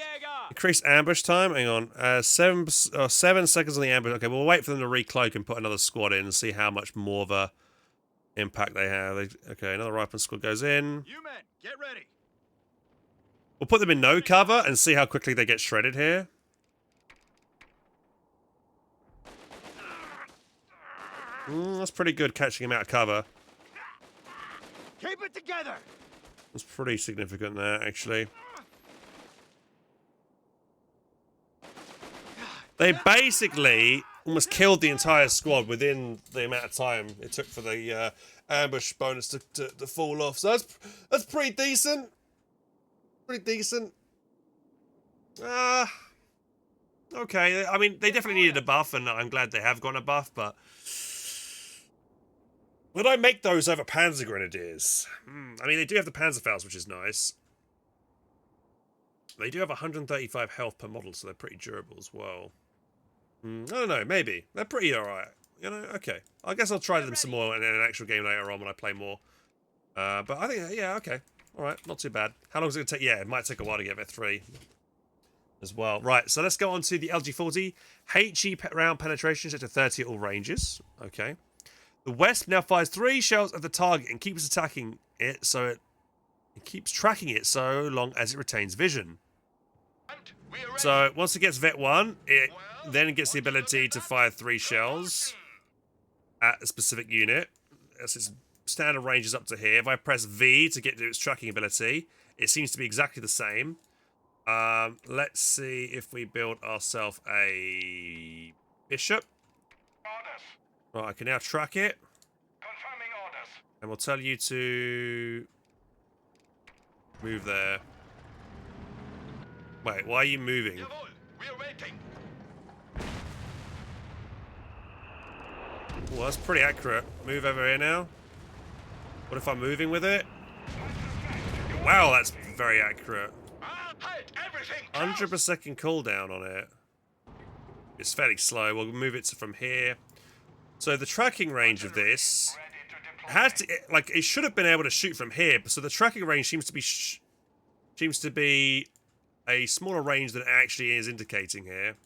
Increased ambush time. Hang on. 7 seconds on the ambush. Okay, we'll wait for them to recloak and put another squad in and see how much more of a impact they have. Okay, another rifleman squad goes in. You men, get ready. We'll put them in no cover and see how quickly they get shredded here. That's pretty good catching him out of cover. Keep it together. That's pretty significant there, actually. They basically almost killed the entire squad within the amount of time it took for the ambush bonus to fall off. So that's pretty decent. Pretty decent. Okay. I mean, they definitely needed a buff, and I'm glad they have gotten a buff, but would I make those over Panzer Grenadiers? I mean, they do have the Panzerfaust, which is nice. They do have 135 health per model, so they're pretty durable as well. I don't know, maybe. They're pretty alright. You know, okay. I guess I'll try them some more in an actual game later on when I play more. But I think, yeah, okay. Alright, not too bad. How long is it going to take? Yeah, it might take a while to get Vet3 as well. Right, so let's go on to the LG40. HE round penetration set to 30 at all ranges. Okay. The Wesp now fires 3 shells at the target and keeps attacking it, so it keeps tracking it so long as it retains vision. So once it gets Vet 1, it then gets the ability to fire 3 shells at a specific unit. As its standard range is up to here. If I press V to get to its tracking ability, it seems to be exactly the same. Let's see if we build ourselves a bishop. Right, I can now track it. Confirming orders. And we'll tell you to move there. Wait, why are you moving? Jawohl, we're waiting. Well, that's pretty accurate. Move over here now. What if I'm moving with it? Wow, that's very accurate. Halt, everything. 100 per second cooldown on it. It's fairly slow. We'll move it from here. So the tracking range of this has to, like, it should have been able to shoot from here. So the tracking range seems to be a smaller range than it actually is indicating here.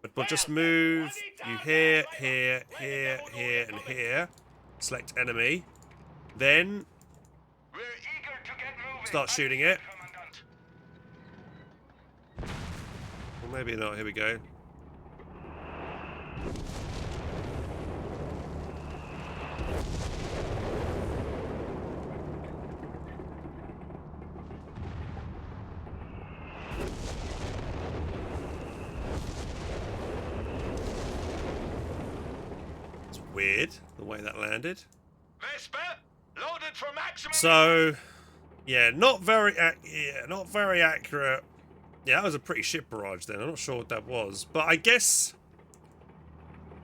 But we'll just move you here, here, here, here, and here. Select enemy. Then We're eager to get moving. start shooting it. Commandant. Well, maybe not. Here we go. It's weird the way that landed. Vesper, loaded for maximum. So, yeah, not very accurate. Yeah, that was a pretty shit barrage then. I'm not sure what that was, but I guess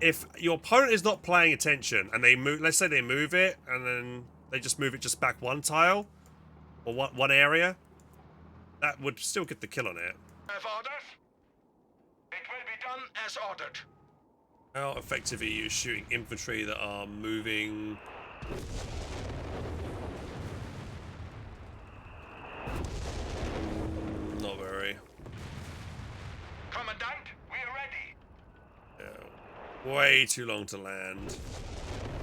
if your opponent is not paying attention and they move, let's say they move it and then they just move it just back one tile or one area, that would still get the kill on it. Have orders? It will be done as ordered. How effective are you shooting infantry that are moving? Not very. Commandant, we're ready. Yeah, way too long to land.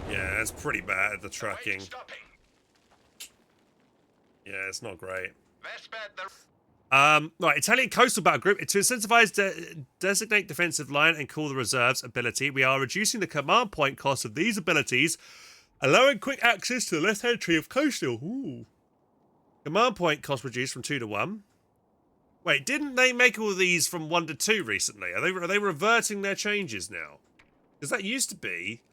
Yeah, it's pretty bad, the tracking. Stopping. Yeah, it's not great. Vesper, the... Right, Italian Coastal Battle Group. To incentivize designate defensive line and call the reserves ability, we are reducing the command point cost of these abilities, allowing quick access to the left-hand tree of Coastal. Ooh. Command point cost reduced from 2 to 1. Wait, didn't they make all these from 1 to 2 recently? Are they reverting their changes now? Because that used to be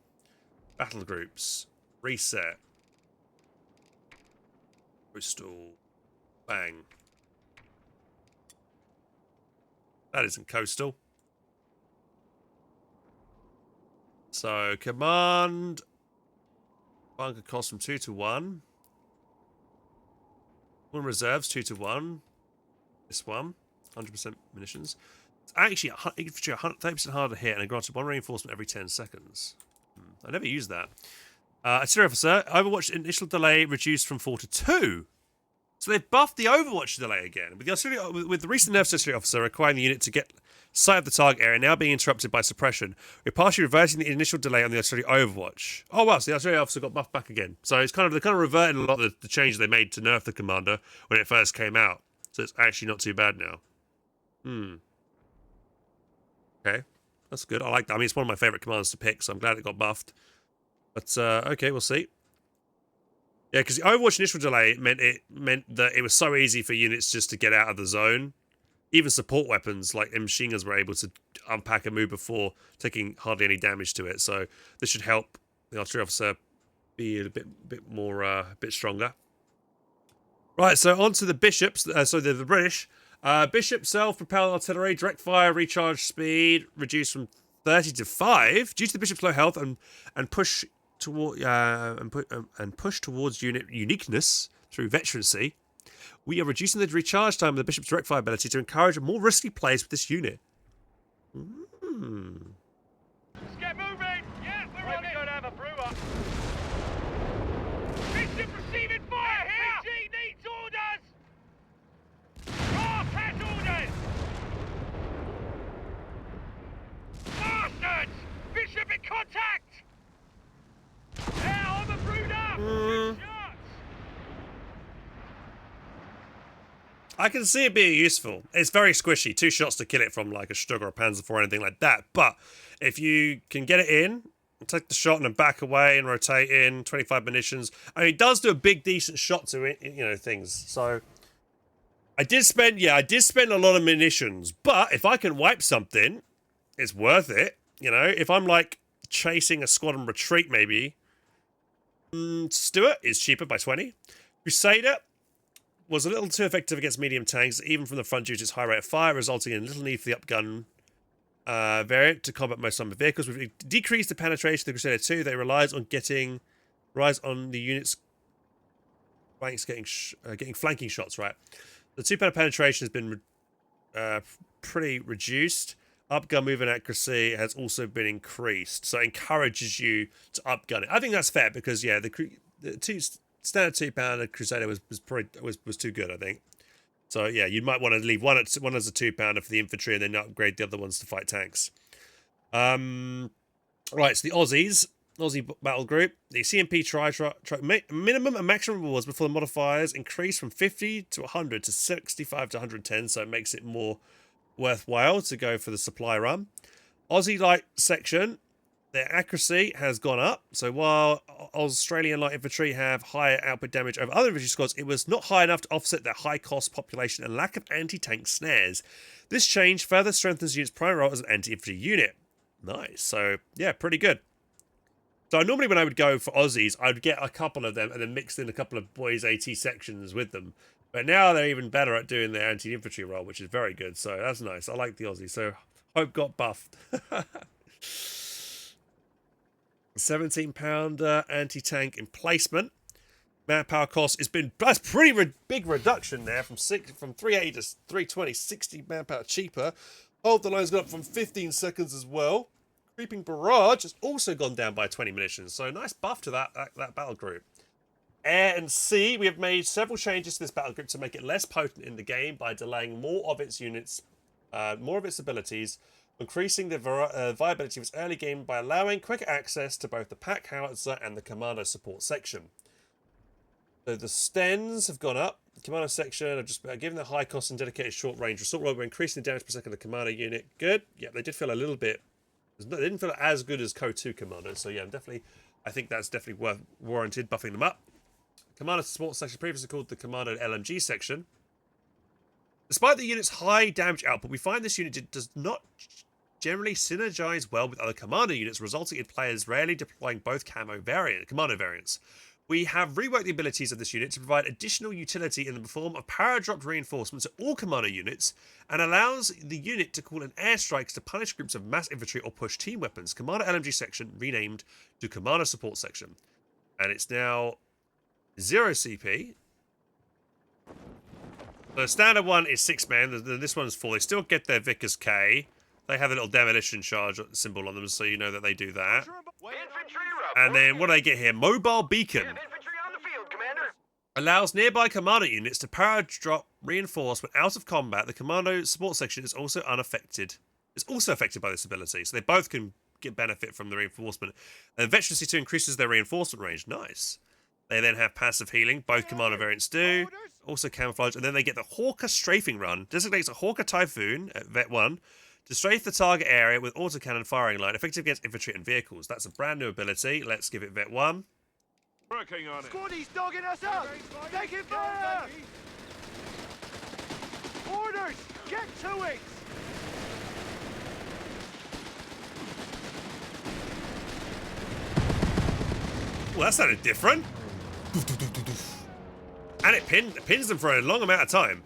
battle groups. Reset. Coastal. Bang. That isn't coastal. So, command bunker cost from 2 to 1. One reserves 2 to 1. This one, 100% munitions. It's actually infantry 30% harder to hit and granted 1 reinforcement every 10 seconds. I never used that. Artillery officer, Overwatch initial delay reduced from 4 to 2. So they've buffed the Overwatch delay again. With the recent nerfs to artillery officer requiring the unit to get sight of the target area now being interrupted by suppression, we're partially reversing the initial delay on the artillery Overwatch. Oh wow, so the artillery officer got buffed back again. So it's they're kind of reverting a lot of the changes they made to nerf the commander when it first came out. So it's actually not too bad now. Okay, that's good. I like that. I mean, it's one of my favorite commanders to pick, so I'm glad it got buffed. But okay, we'll see. Yeah, because the Overwatch initial delay meant that it was so easy for units just to get out of the zone even support weapons like machine guns were able to unpack and move before taking hardly any damage to it. So this should help the artillery officer be a bit more, a bit stronger. Right, so on to the bishops. So the British. Bishop self-propelled artillery, direct fire, recharge speed reduced from 30 to 5 due to the bishop's low health and push toward push towards unit uniqueness through veterancy. We are reducing the recharge time of the bishop's direct fire ability to encourage more risky plays with this unit. Let's get moving! Yeah, we're on it! Going to have a brewer. Bishop receiving fire here! PG needs orders! Ross has orders! Bastards! Bishop in contact! Yeah, I'm a brooder! Shots! I can see it being useful. It's very squishy. 2 shots to kill it from like a Stug or a Panzer IV or anything like that. But if you can get it in, take the shot and then back away and rotate in, 25 munitions. I mean, it does do a big, decent shot to it, you know, things. So I did spend a lot of munitions. But if I can wipe something, it's worth it. You know, if I'm like chasing a squadron retreat, maybe. Stuart is cheaper by 20. Crusader was a little too effective against medium tanks, even from the front due to its high rate of fire, resulting in little need for the upgun variant to combat most armored vehicles. We've decreased the penetration of the Crusader 2. They relies on the units getting flanking shots. Right, the 2-pounder penetration has been pretty reduced. Upgun movement accuracy has also been increased, so it encourages you to upgun it. I think that's fair because yeah, the standard 2-pounder Crusader was too good, I think. So yeah, you might want to leave one as a 2-pounder for the infantry and then upgrade the other ones to fight tanks. Right, so the Aussie battle group, the CMP minimum and maximum rewards before the modifiers increase from 50 to 100 to 65 to 110, so it makes it more worthwhile to go for the supply run. Aussie light section, their accuracy has gone up. So while Australian light infantry have higher output damage over other infantry squads, it was not high enough to offset their high cost population and lack of anti-tank snares. This change further strengthens the unit's primary role as an anti-infantry unit. Nice. So yeah, pretty good. So normally when I would go for Aussies, I would get a couple of them and then mix in a couple of boys AT sections with them. But now they're even better at doing their anti-infantry role, which is very good. So that's nice. I like the Aussie. So Hope got buffed. 17-pounder anti-tank emplacement. Manpower cost has been, that's pretty big reduction there from 380 to 320, 60 manpower cheaper. Hold the line's gone up from 15 seconds as well. Creeping barrage has also gone down by 20 munitions. So nice buff to that battle group. Air and sea, we have made several changes to this battle group to make it less potent in the game by delaying more of its units, more of its abilities, increasing the viability of its early game by allowing quicker access to both the pack howitzer and the commando support section. So the Stens have gone up. The commando section have just given the high cost and dedicated short range assault rifle, we're increasing the damage per second of the commando unit. Good. Yeah, they did feel a little bit. They didn't feel as good as Code 2 commandos. So yeah, I think that's definitely warranted buffing them up. Commando support section, previously called the Commando LMG section. Despite the unit's high damage output, we find this unit does not generally synergize well with other commando units, resulting in players rarely deploying both commando variants. We have reworked the abilities of this unit to provide additional utility in the form of power-dropped reinforcements to all commando units, and allows the unit to call in airstrikes to punish groups of mass infantry or push team weapons. Commando LMG section renamed to Commando Support section. And it's now 0 CP. The standard one is 6 men. This one's 4. They still get their Vickers K. They have a little demolition charge symbol on them, so you know that they do that. And then what do they get here? Mobile beacon. Infantry on the field, Commander. Allows nearby commando units to power drop reinforce when out of combat. The commando support section is also unaffected. It's also affected by this ability, so they both can get benefit from the reinforcement. And Veterancy 2 increases their reinforcement range. Nice. They then have passive healing. Both commando variants do. Also camouflage. And then they get the Hawker strafing run. Designates a Hawker Typhoon at Vet 1 to strafe the target area with autocannon firing line, effective against infantry and vehicles. That's a brand new ability. Let's give it Vet 1. Working on it. Squaddy's dogging us up. Taking fire. Orders. orders! Get to it! Well, that sounded different. And it pins them for a long amount of time.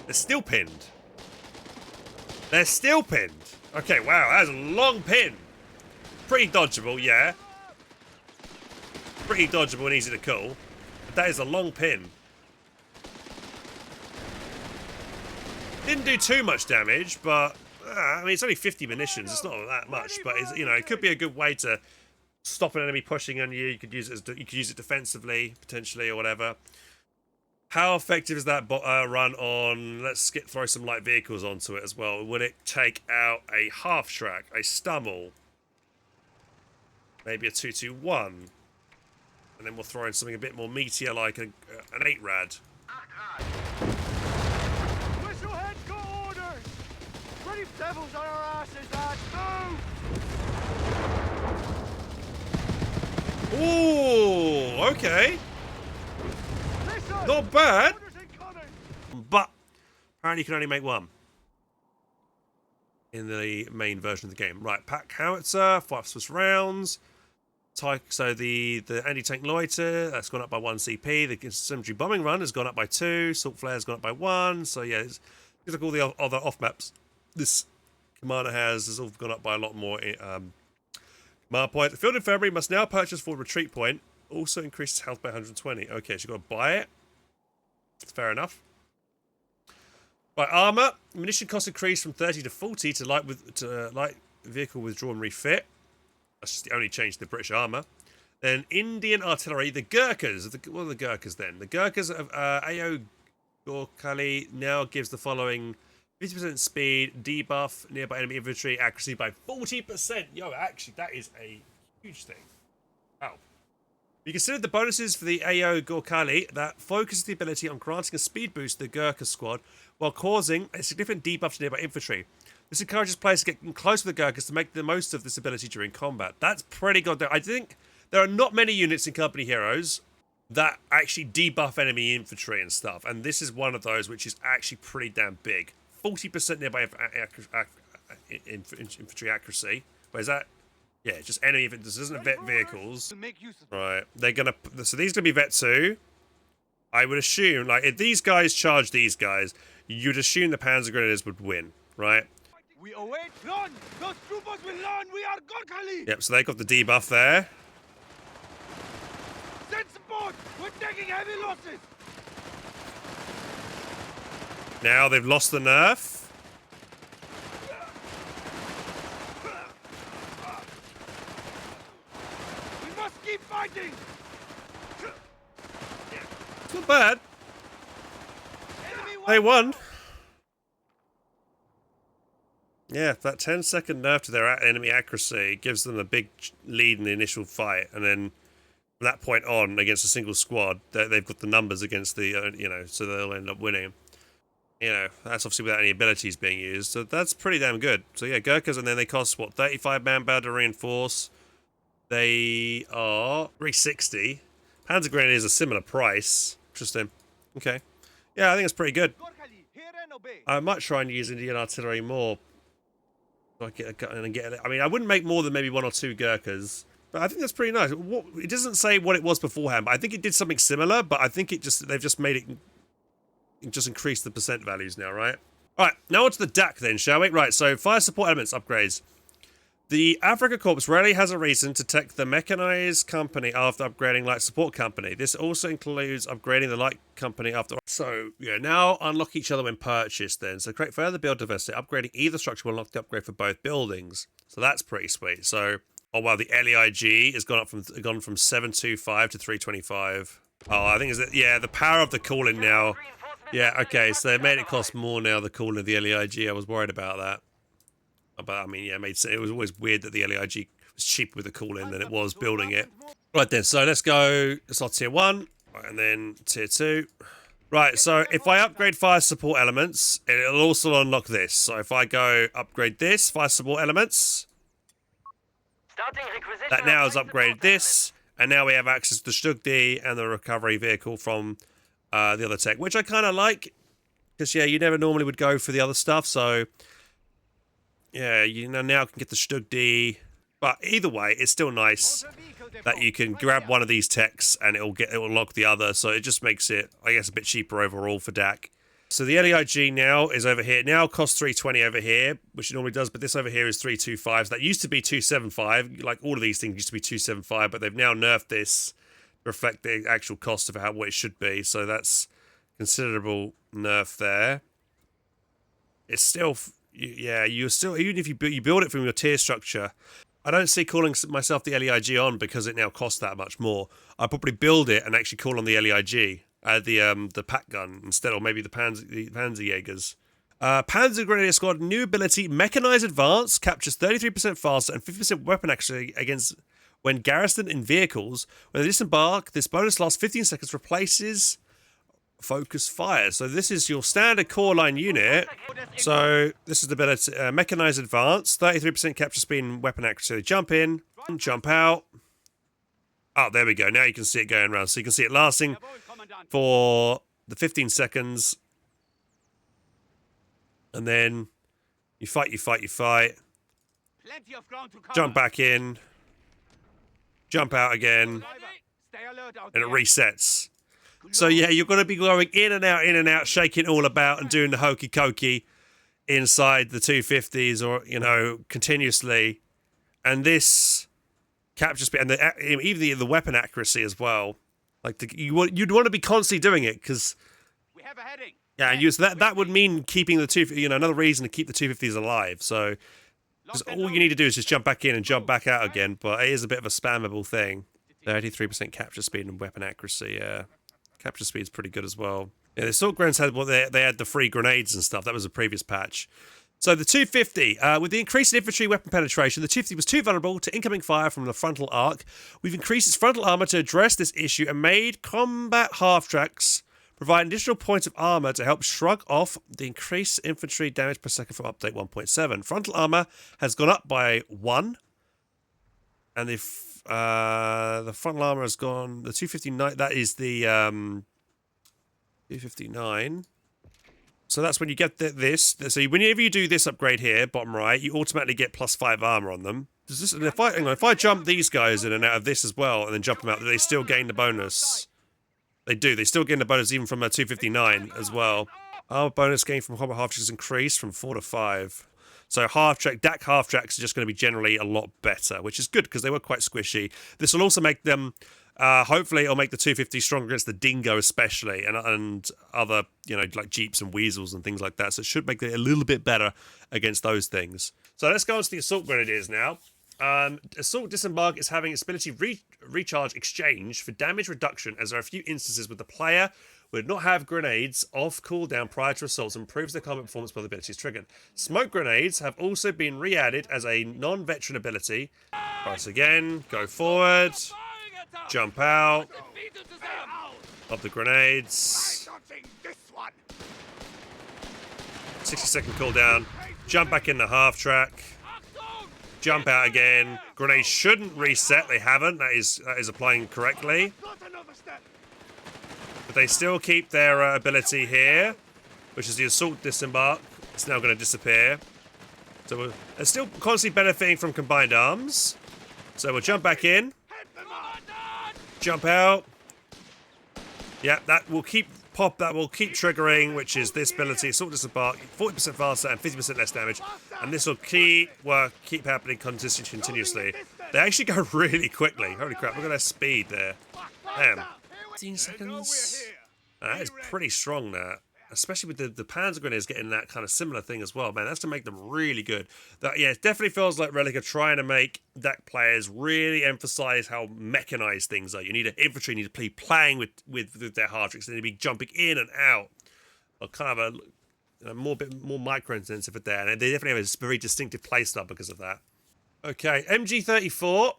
They're still pinned. They're still pinned. Okay, wow, that was a long pin. Pretty dodgeable, yeah. Pretty dodgeable and easy to call. But that is a long pin. Didn't do too much damage, but I mean, it's only 50 munitions. It's not that much, but it's, you know, it could be a good way to stop an enemy pushing on you. You could use it defensively potentially or whatever. How effective is that run on? Let's throw some light vehicles onto it as well. Would it take out a half track, a Stummel, maybe a 221, and then we'll throw in something a bit more meatier like an 8 rad. Whistlehead got orders! Ready devils on our asses, lads! Move! Ooh, okay. Listen! Not bad. Orders incoming! But apparently you can only make one in the main version of the game. Right, pack howitzer, 5 Swiss rounds. So the anti-tank loiter, that's gone up by 1 CP. The symmetry bombing run has gone up by 2. Salt flare has gone up by 1. So yeah, it's like all the other off maps this commander has all gone up by a lot more. Command point. The field infirmary must now purchase for retreat point. Also increases health by 120. Okay, so you've got to buy it. That's fair enough. Right, armor. Munition cost increased from 30 to 40 to light vehicle withdraw and refit. That's just the only change to the British armor. Then Indian artillery. The Gurkhas. What are the Gurkhas then? The Gurkhas of AO Gorkhali now gives the following 50% speed, debuff nearby enemy infantry, accuracy by 40%. Yo, actually, that is a huge thing. Wow. You consider the bonuses for the AO Gorkhali that focuses the ability on granting a speed boost to the Gurkha squad while causing a significant debuff to nearby infantry. This encourages players to get close to the Gurkhas to make the most of this ability during combat. That's pretty good. I think there are not many units in Company Heroes that actually debuff enemy infantry and stuff, and this is one of those which is actually pretty damn big. 40% nearby infantry accuracy. Where's that? Yeah, just enemy. This isn't vet vehicles. Right. They're gonna. So these are gonna be vet 2. I would assume, like, if these guys charge these guys, you'd assume the Panzer Grenadiers would win, right? We await run! Those troopers will learn we are Gorkhali! Yep. So they got the debuff there. Send support! We're taking heavy losses! Now they've lost the nerf. We must keep fighting! It's not bad. Enemy They won. Yeah, that 10-second nerf to their enemy accuracy gives them a big lead in the initial fight, and then from that point on, against a single squad, they've got the numbers against the, you know, so they'll end up winning. You know, that's obviously without any abilities being used, so that's pretty damn good. So yeah, Gurkhas, and then they cost, what, 35 manpower to reinforce. They are 360. Panzer Grenadier is a similar price. Interesting. Okay. Yeah, I think it's pretty good. I might try and use Indian artillery more. So I I mean, I wouldn't make more than maybe 1 or 2 Gurkhas, but I think that's pretty nice. It doesn't say what it was beforehand, but I think it did something similar. But I think they've just made it. Just increase the percent values now, right? All right, now onto the DAC then, shall we? Right, so fire support elements upgrades. The Africa Corps rarely has a reason to take the mechanized company after upgrading light support company. This also includes upgrading the light company after. So yeah, now unlock each other when purchased then. So create further build diversity. Upgrading either structure will unlock the upgrade for both buildings. So that's pretty sweet. So, oh wow, the LEIG has gone from 725 to 325. Oh, I think is that, yeah, the power of the cooling now. Yeah, okay, so they made it cost more now, the cooling of the LEIG. I was worried about that. But, I mean, yeah, it was always weird that the LEIG was cheaper with the cooling than it was building it. Right then, so let's go, it's our tier 1, and then tier 2. Right, so if I upgrade fire support elements, it'll also unlock this. So if I go upgrade this, fire support elements, that now has upgraded this, and now we have access to the Stugdi and the recovery vehicle from the other tech, which I kind of like. Because, yeah, you never normally would go for the other stuff, so... Yeah, you know, now can get the Stug D. But either way, it's still nice that you can grab one of these techs and it will lock the other, so it just makes it, I guess, a bit cheaper overall for DAC. So the LEIG now is over here. Now costs 320 over here, which it normally does, but this over here is 325. So that used to be 275. Like all of these things used to be 275, but they've now nerfed this to reflect the actual cost of what it should be. So that's considerable nerf there. It's still, yeah, you're still, even if you build it from your tier structure, I don't see calling myself the LEIG on because it now costs that much more. I'd probably build it and actually call on the LEIG. The pack gun instead, or maybe the Panzerjägers. Panzer Grenadier Squad, new ability, Mechanized Advance, captures 33% faster and 50% weapon accuracy against when garrisoned in vehicles. When they disembark, this bonus lasts 15 seconds, replaces focus fire. So this is your standard core line unit. So this is the ability, Mechanized Advance, 33% capture speed and weapon accuracy. Jump in, jump out. Oh, there we go. Now you can see it going around. So you can see it lasting for the 15 seconds. And then you fight. Jump back in. Jump out again. And it resets. So yeah, you're going to be going in and out, shaking all about and doing the hokey cokey inside the 250s or, you know, continuously. And this capture speed and even the weapon accuracy as well. Like you'd want to be constantly doing it because yeah, and that would mean keeping the another reason to keep the 250s alive. So because all you need to do is just jump back in and jump back out again. But it is a bit of a spammable thing. 33% capture speed and weapon accuracy. Yeah, capture speed is pretty good as well. Yeah, the assault grenades had they had the free grenades and stuff. That was a previous patch. So the 250, with the increase in infantry weapon penetration, the 250 was too vulnerable to incoming fire from the frontal arc. We've increased its frontal armor to address this issue and made combat half-tracks provide additional points of armor to help shrug off the increased infantry damage per second from update 1.7. Frontal armor has gone up by 1, and the frontal armor has gone, the 259, that is the 259. So that's when you get this. So whenever you do this upgrade here, bottom right, you automatically get +5 armor on them. If I jump these guys in and out of this as well, and then jump them out, they still gain the bonus. They do. They still gain the bonus even from a 259 as well. Our bonus gain from combat half tracks is increased from 4 to 5. So DAC half tracks are just going to be generally a lot better, which is good because they were quite squishy. This will also make them. Hopefully it'll make the 250 stronger against the Dingo especially, and other, you know, like Jeeps and Weasels and things like that. So it should make it a little bit better against those things. So let's go on to the Assault Grenadiers now. Assault Disembark is having its ability recharge exchange for damage reduction, as there are a few instances where the player would not have grenades off cooldown prior to assaults and improves their combat performance while the ability is triggered. Smoke grenades have also been re-added as a non-veteran ability. Press again, go forward. Jump out of the grenades. 60-second cooldown. Jump back in the half track. Jump out again. Grenades shouldn't reset. They haven't. That is applying correctly. But they still keep their ability here, which is the assault disembark. It's now going to disappear. So they're still constantly benefiting from combined arms. So we'll jump back in. Jump out. Yeah, that will keep triggering, which is this ability, assault disembark, 40% faster and 50% less damage, and this will keep happening continuously. They actually go really quickly. Holy crap! Look at their speed there. Damn. 15 seconds. That is pretty strong. That, especially with the Panzer Grenadiers getting that kind of similar thing as well, man. That's to make them really good. That, yeah, it definitely feels like Relic are trying to make DAC players really emphasize how mechanized things are. You need an infantry, need to be playing with their hard tricks. They need to be jumping in and out, or kind of a more micro intensive with that. And they definitely have a very distinctive playstyle because of that. Okay, MG34.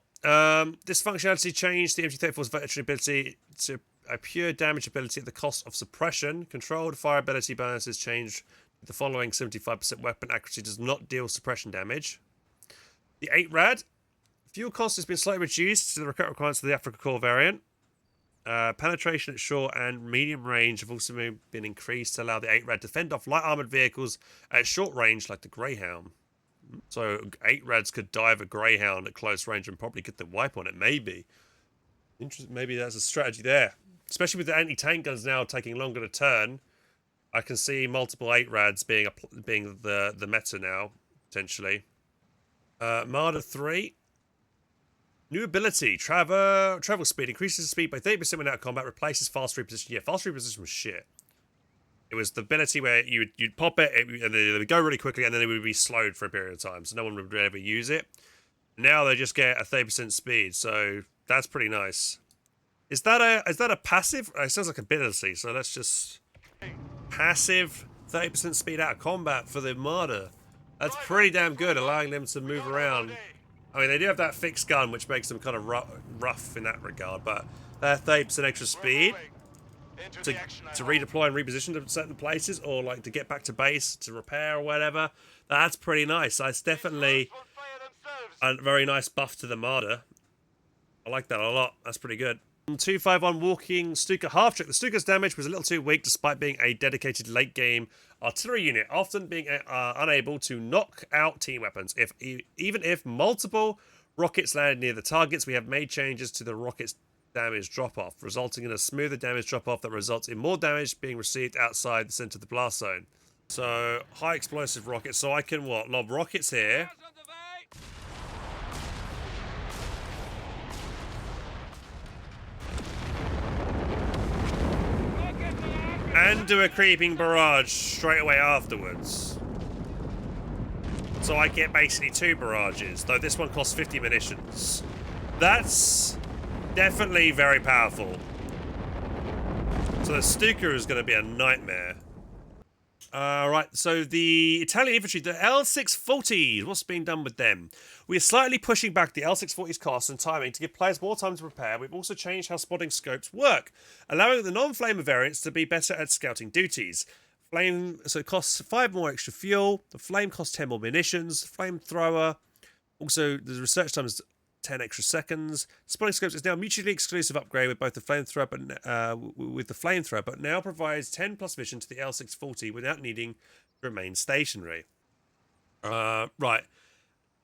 This functionality changed the MG34's veteran ability to a pure damage ability at the cost of suppression. Controlled fire ability bonuses changed with the following: 75% weapon accuracy does not deal suppression damage. The 8 rad. Fuel cost has been slightly reduced to the recurrent requirements of the Africa Core variant. Penetration at short and medium range have also been increased to allow the 8 Rad to fend off light armored vehicles at short range, like the Greyhound. So 8 Rads could dive a Greyhound at close range and probably get the wipe on it. Maybe. Interesting. Maybe that's a strategy there. Especially with the anti-tank guns now taking longer to turn, I can see multiple 8 Rads being the meta now potentially. Marder 3. New ability, travel speed. Increases speed by 30% when out of combat, replaces fast reposition. Yeah, fast reposition was shit. It was the ability where you'd pop it, and then it would go really quickly, and then it would be slowed for a period of time, so no one would ever use it. Now they just get a 30% speed, so that's pretty nice. Is that a passive? It sounds like ability, so let's just... Passive 30% speed out of combat for the Marder. That's pretty damn good, allowing them to move around. I mean, they do have that fixed gun, which makes them kind of rough in that regard, but that 30% extra speed to redeploy and reposition to certain places, or like to get back to base, to repair or whatever, that's pretty nice. That's definitely a very nice buff to the Marder. I like that a lot. That's pretty good. 251 walking Stuka half trick. The Stuka's damage was a little too weak despite being a dedicated late game artillery unit, often being unable to knock out team weapons. Even if multiple rockets landed near the targets, we have made changes to the rockets' damage drop-off, resulting in a smoother damage drop-off that results in more damage being received outside the center of the blast zone. So, high explosive rockets. So I can, what, lob rockets here. And do a creeping barrage straight away afterwards. So I get basically 2 barrages, though this one costs 50 munitions. That's definitely very powerful. So the Stuka is going to be a nightmare. Right, so the Italian infantry, the L640s, what's being done with them? We are slightly pushing back the L640's costs and timing to give players more time to prepare. We've also changed how spotting scopes work, allowing the non-flamer variants to be better at scouting duties. So it costs 5 more extra fuel, the flame costs 10 more munitions, flamethrower, also the research time is 10 extra seconds. Spotting scopes is now a mutually exclusive upgrade with both the flamethrower, but now provides 10 plus vision to the L640 without needing to remain stationary. Right.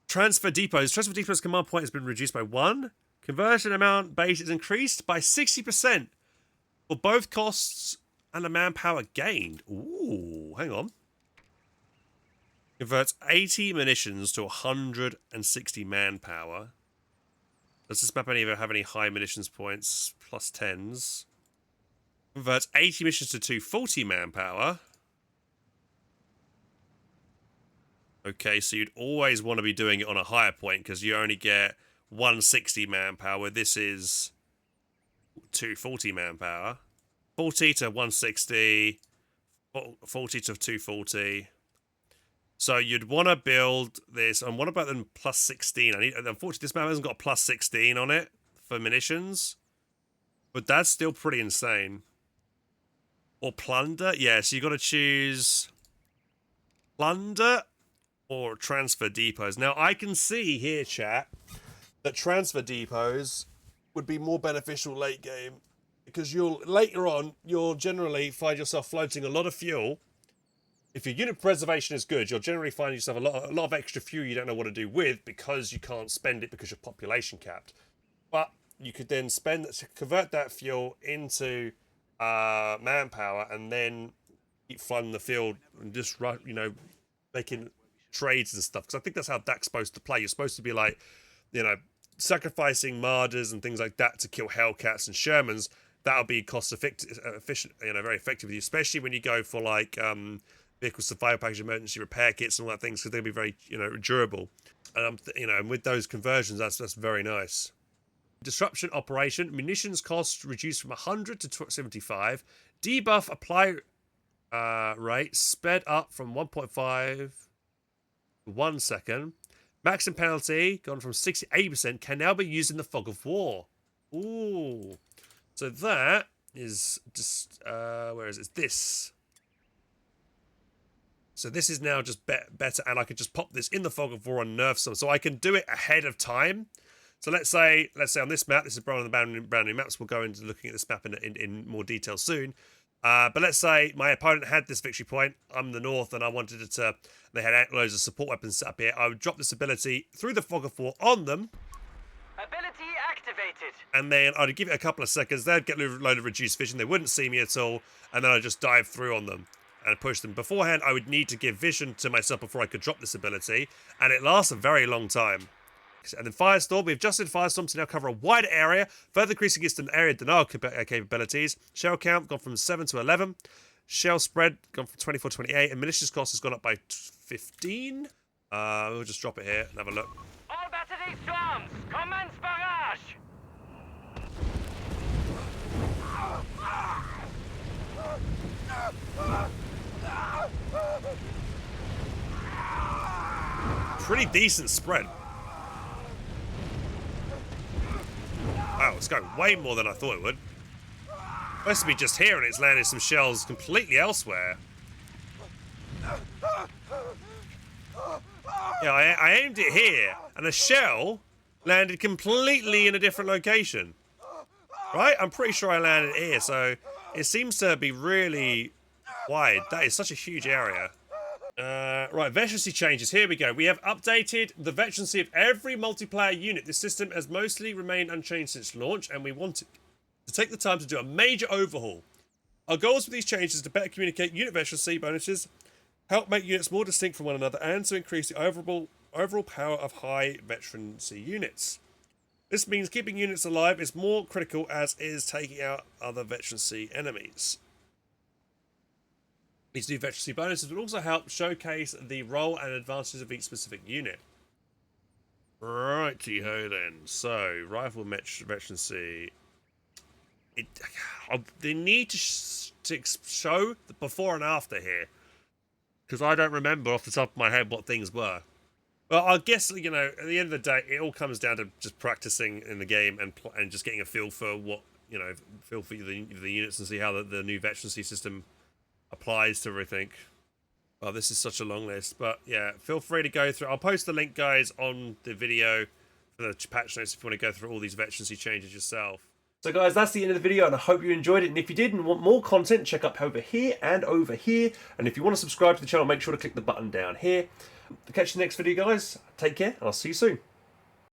Transfer depots. Transfer depots command point has been reduced by 1. Conversion amount base is increased by 60% for both costs and the manpower gained. Ooh, hang on. Converts 80 munitions to 160 manpower. Does this map have any high munitions points? Plus 10s. Converts 80 missions to 240 manpower. Okay, so you'd always want to be doing it on a higher point because you only get 160 manpower. This is 240 manpower. 40 to 160. 40 to 240. So you'd want to build this, and what about them plus 16? Unfortunately, this map hasn't got plus 16 on it for munitions, but that's still pretty insane. Or plunder, yeah. So you got to choose plunder or transfer depots. Now I can see here, chat, that transfer depots would be more beneficial late game because later on you'll generally find yourself floating a lot of fuel. If your unit preservation is good, you'll generally find yourself a lot of extra fuel you don't know what to do with because you can't spend it because you're population capped. But you could then convert that fuel into manpower and then keep flooding the field and just, making trades and stuff. Because I think that's how DAC's supposed to play. You're supposed to be like, sacrificing Marders and things like that to kill Hellcats and Shermans. That'll be cost efficient, very effective with you, especially when you go for like vehicle survival package, emergency repair kits, and all that things, because they'll be very, durable. And and with those conversions, that's very nice. Disruption operation, munitions cost reduced from 100 to 75. Debuff apply rate sped up from 1.5 to 1 second. Maximum penalty gone from 60 to 80% can now be used in the fog of war. Ooh. So that is just, where is it? It's this. So this is now just better, and I can just pop this in the fog of war and nerf some. So I can do it ahead of time. So let's say on this map, this is one of the brand new maps. We'll go into looking at this map in more detail soon. But let's say my opponent had this victory point. I'm the north, and I wanted it to. They had loads of support weapons set up here. I would drop this ability through the fog of war on them. Ability activated. And then I'd give it a couple of seconds. They'd get a load of reduced vision. They wouldn't see me at all. And then I'd just dive through on them and push them. Beforehand, I would need to give vision to myself before I could drop this ability. And it lasts a very long time. And then Firestorm. We've adjusted Firestorm to now cover a wider area, further increasing its area denial capabilities. Shell count gone from 7 to 11. Shell spread gone from 24 to 28. And munitions cost has gone up by 15. We'll just drop it here and have a look. All battery swarms, commence barrage. Pretty decent spread. Wow, it's going way more than I thought it would. Supposed to be just here and it's landed some shells completely elsewhere. Yeah, I aimed it here and a shell landed completely in a different location. Right? I'm pretty sure I landed here, so it seems to be really wide. That is such a huge area. Right, veterancy changes. Here we go. We have updated the veterancy of every multiplayer unit. This system has mostly remained unchanged since launch, and we want to take the time to do a major overhaul. Our goals with these changes is to better communicate unit veterancy bonuses, help make units more distinct from one another, and to increase the overall power of high veterancy units. This means keeping units alive is more critical as is taking out other veterancy enemies. These new veterancy bonuses will also help showcase the role and advantages of each specific unit. Righty-ho then. So, rifle veterancy. They need to show the before and after here. Because I don't remember off the top of my head what things were. Well, I guess, you know, at the end of the day, it all comes down to just practicing in the game and just getting a feel for what, you know, feel for the units and see how the new veterancy system applies to everything. Oh, this is such a long list, but yeah, feel free to go through. I'll post the link, guys, on the video for the patch notes if you want to go through all these veterancy changes yourself. So guys, that's the end of the video, and I hope you enjoyed it. And if you did and want more content, check up over here and over here. And if you want to subscribe to the channel, make sure to click the button down here. To catch the next video, guys, take care, and I'll see you soon.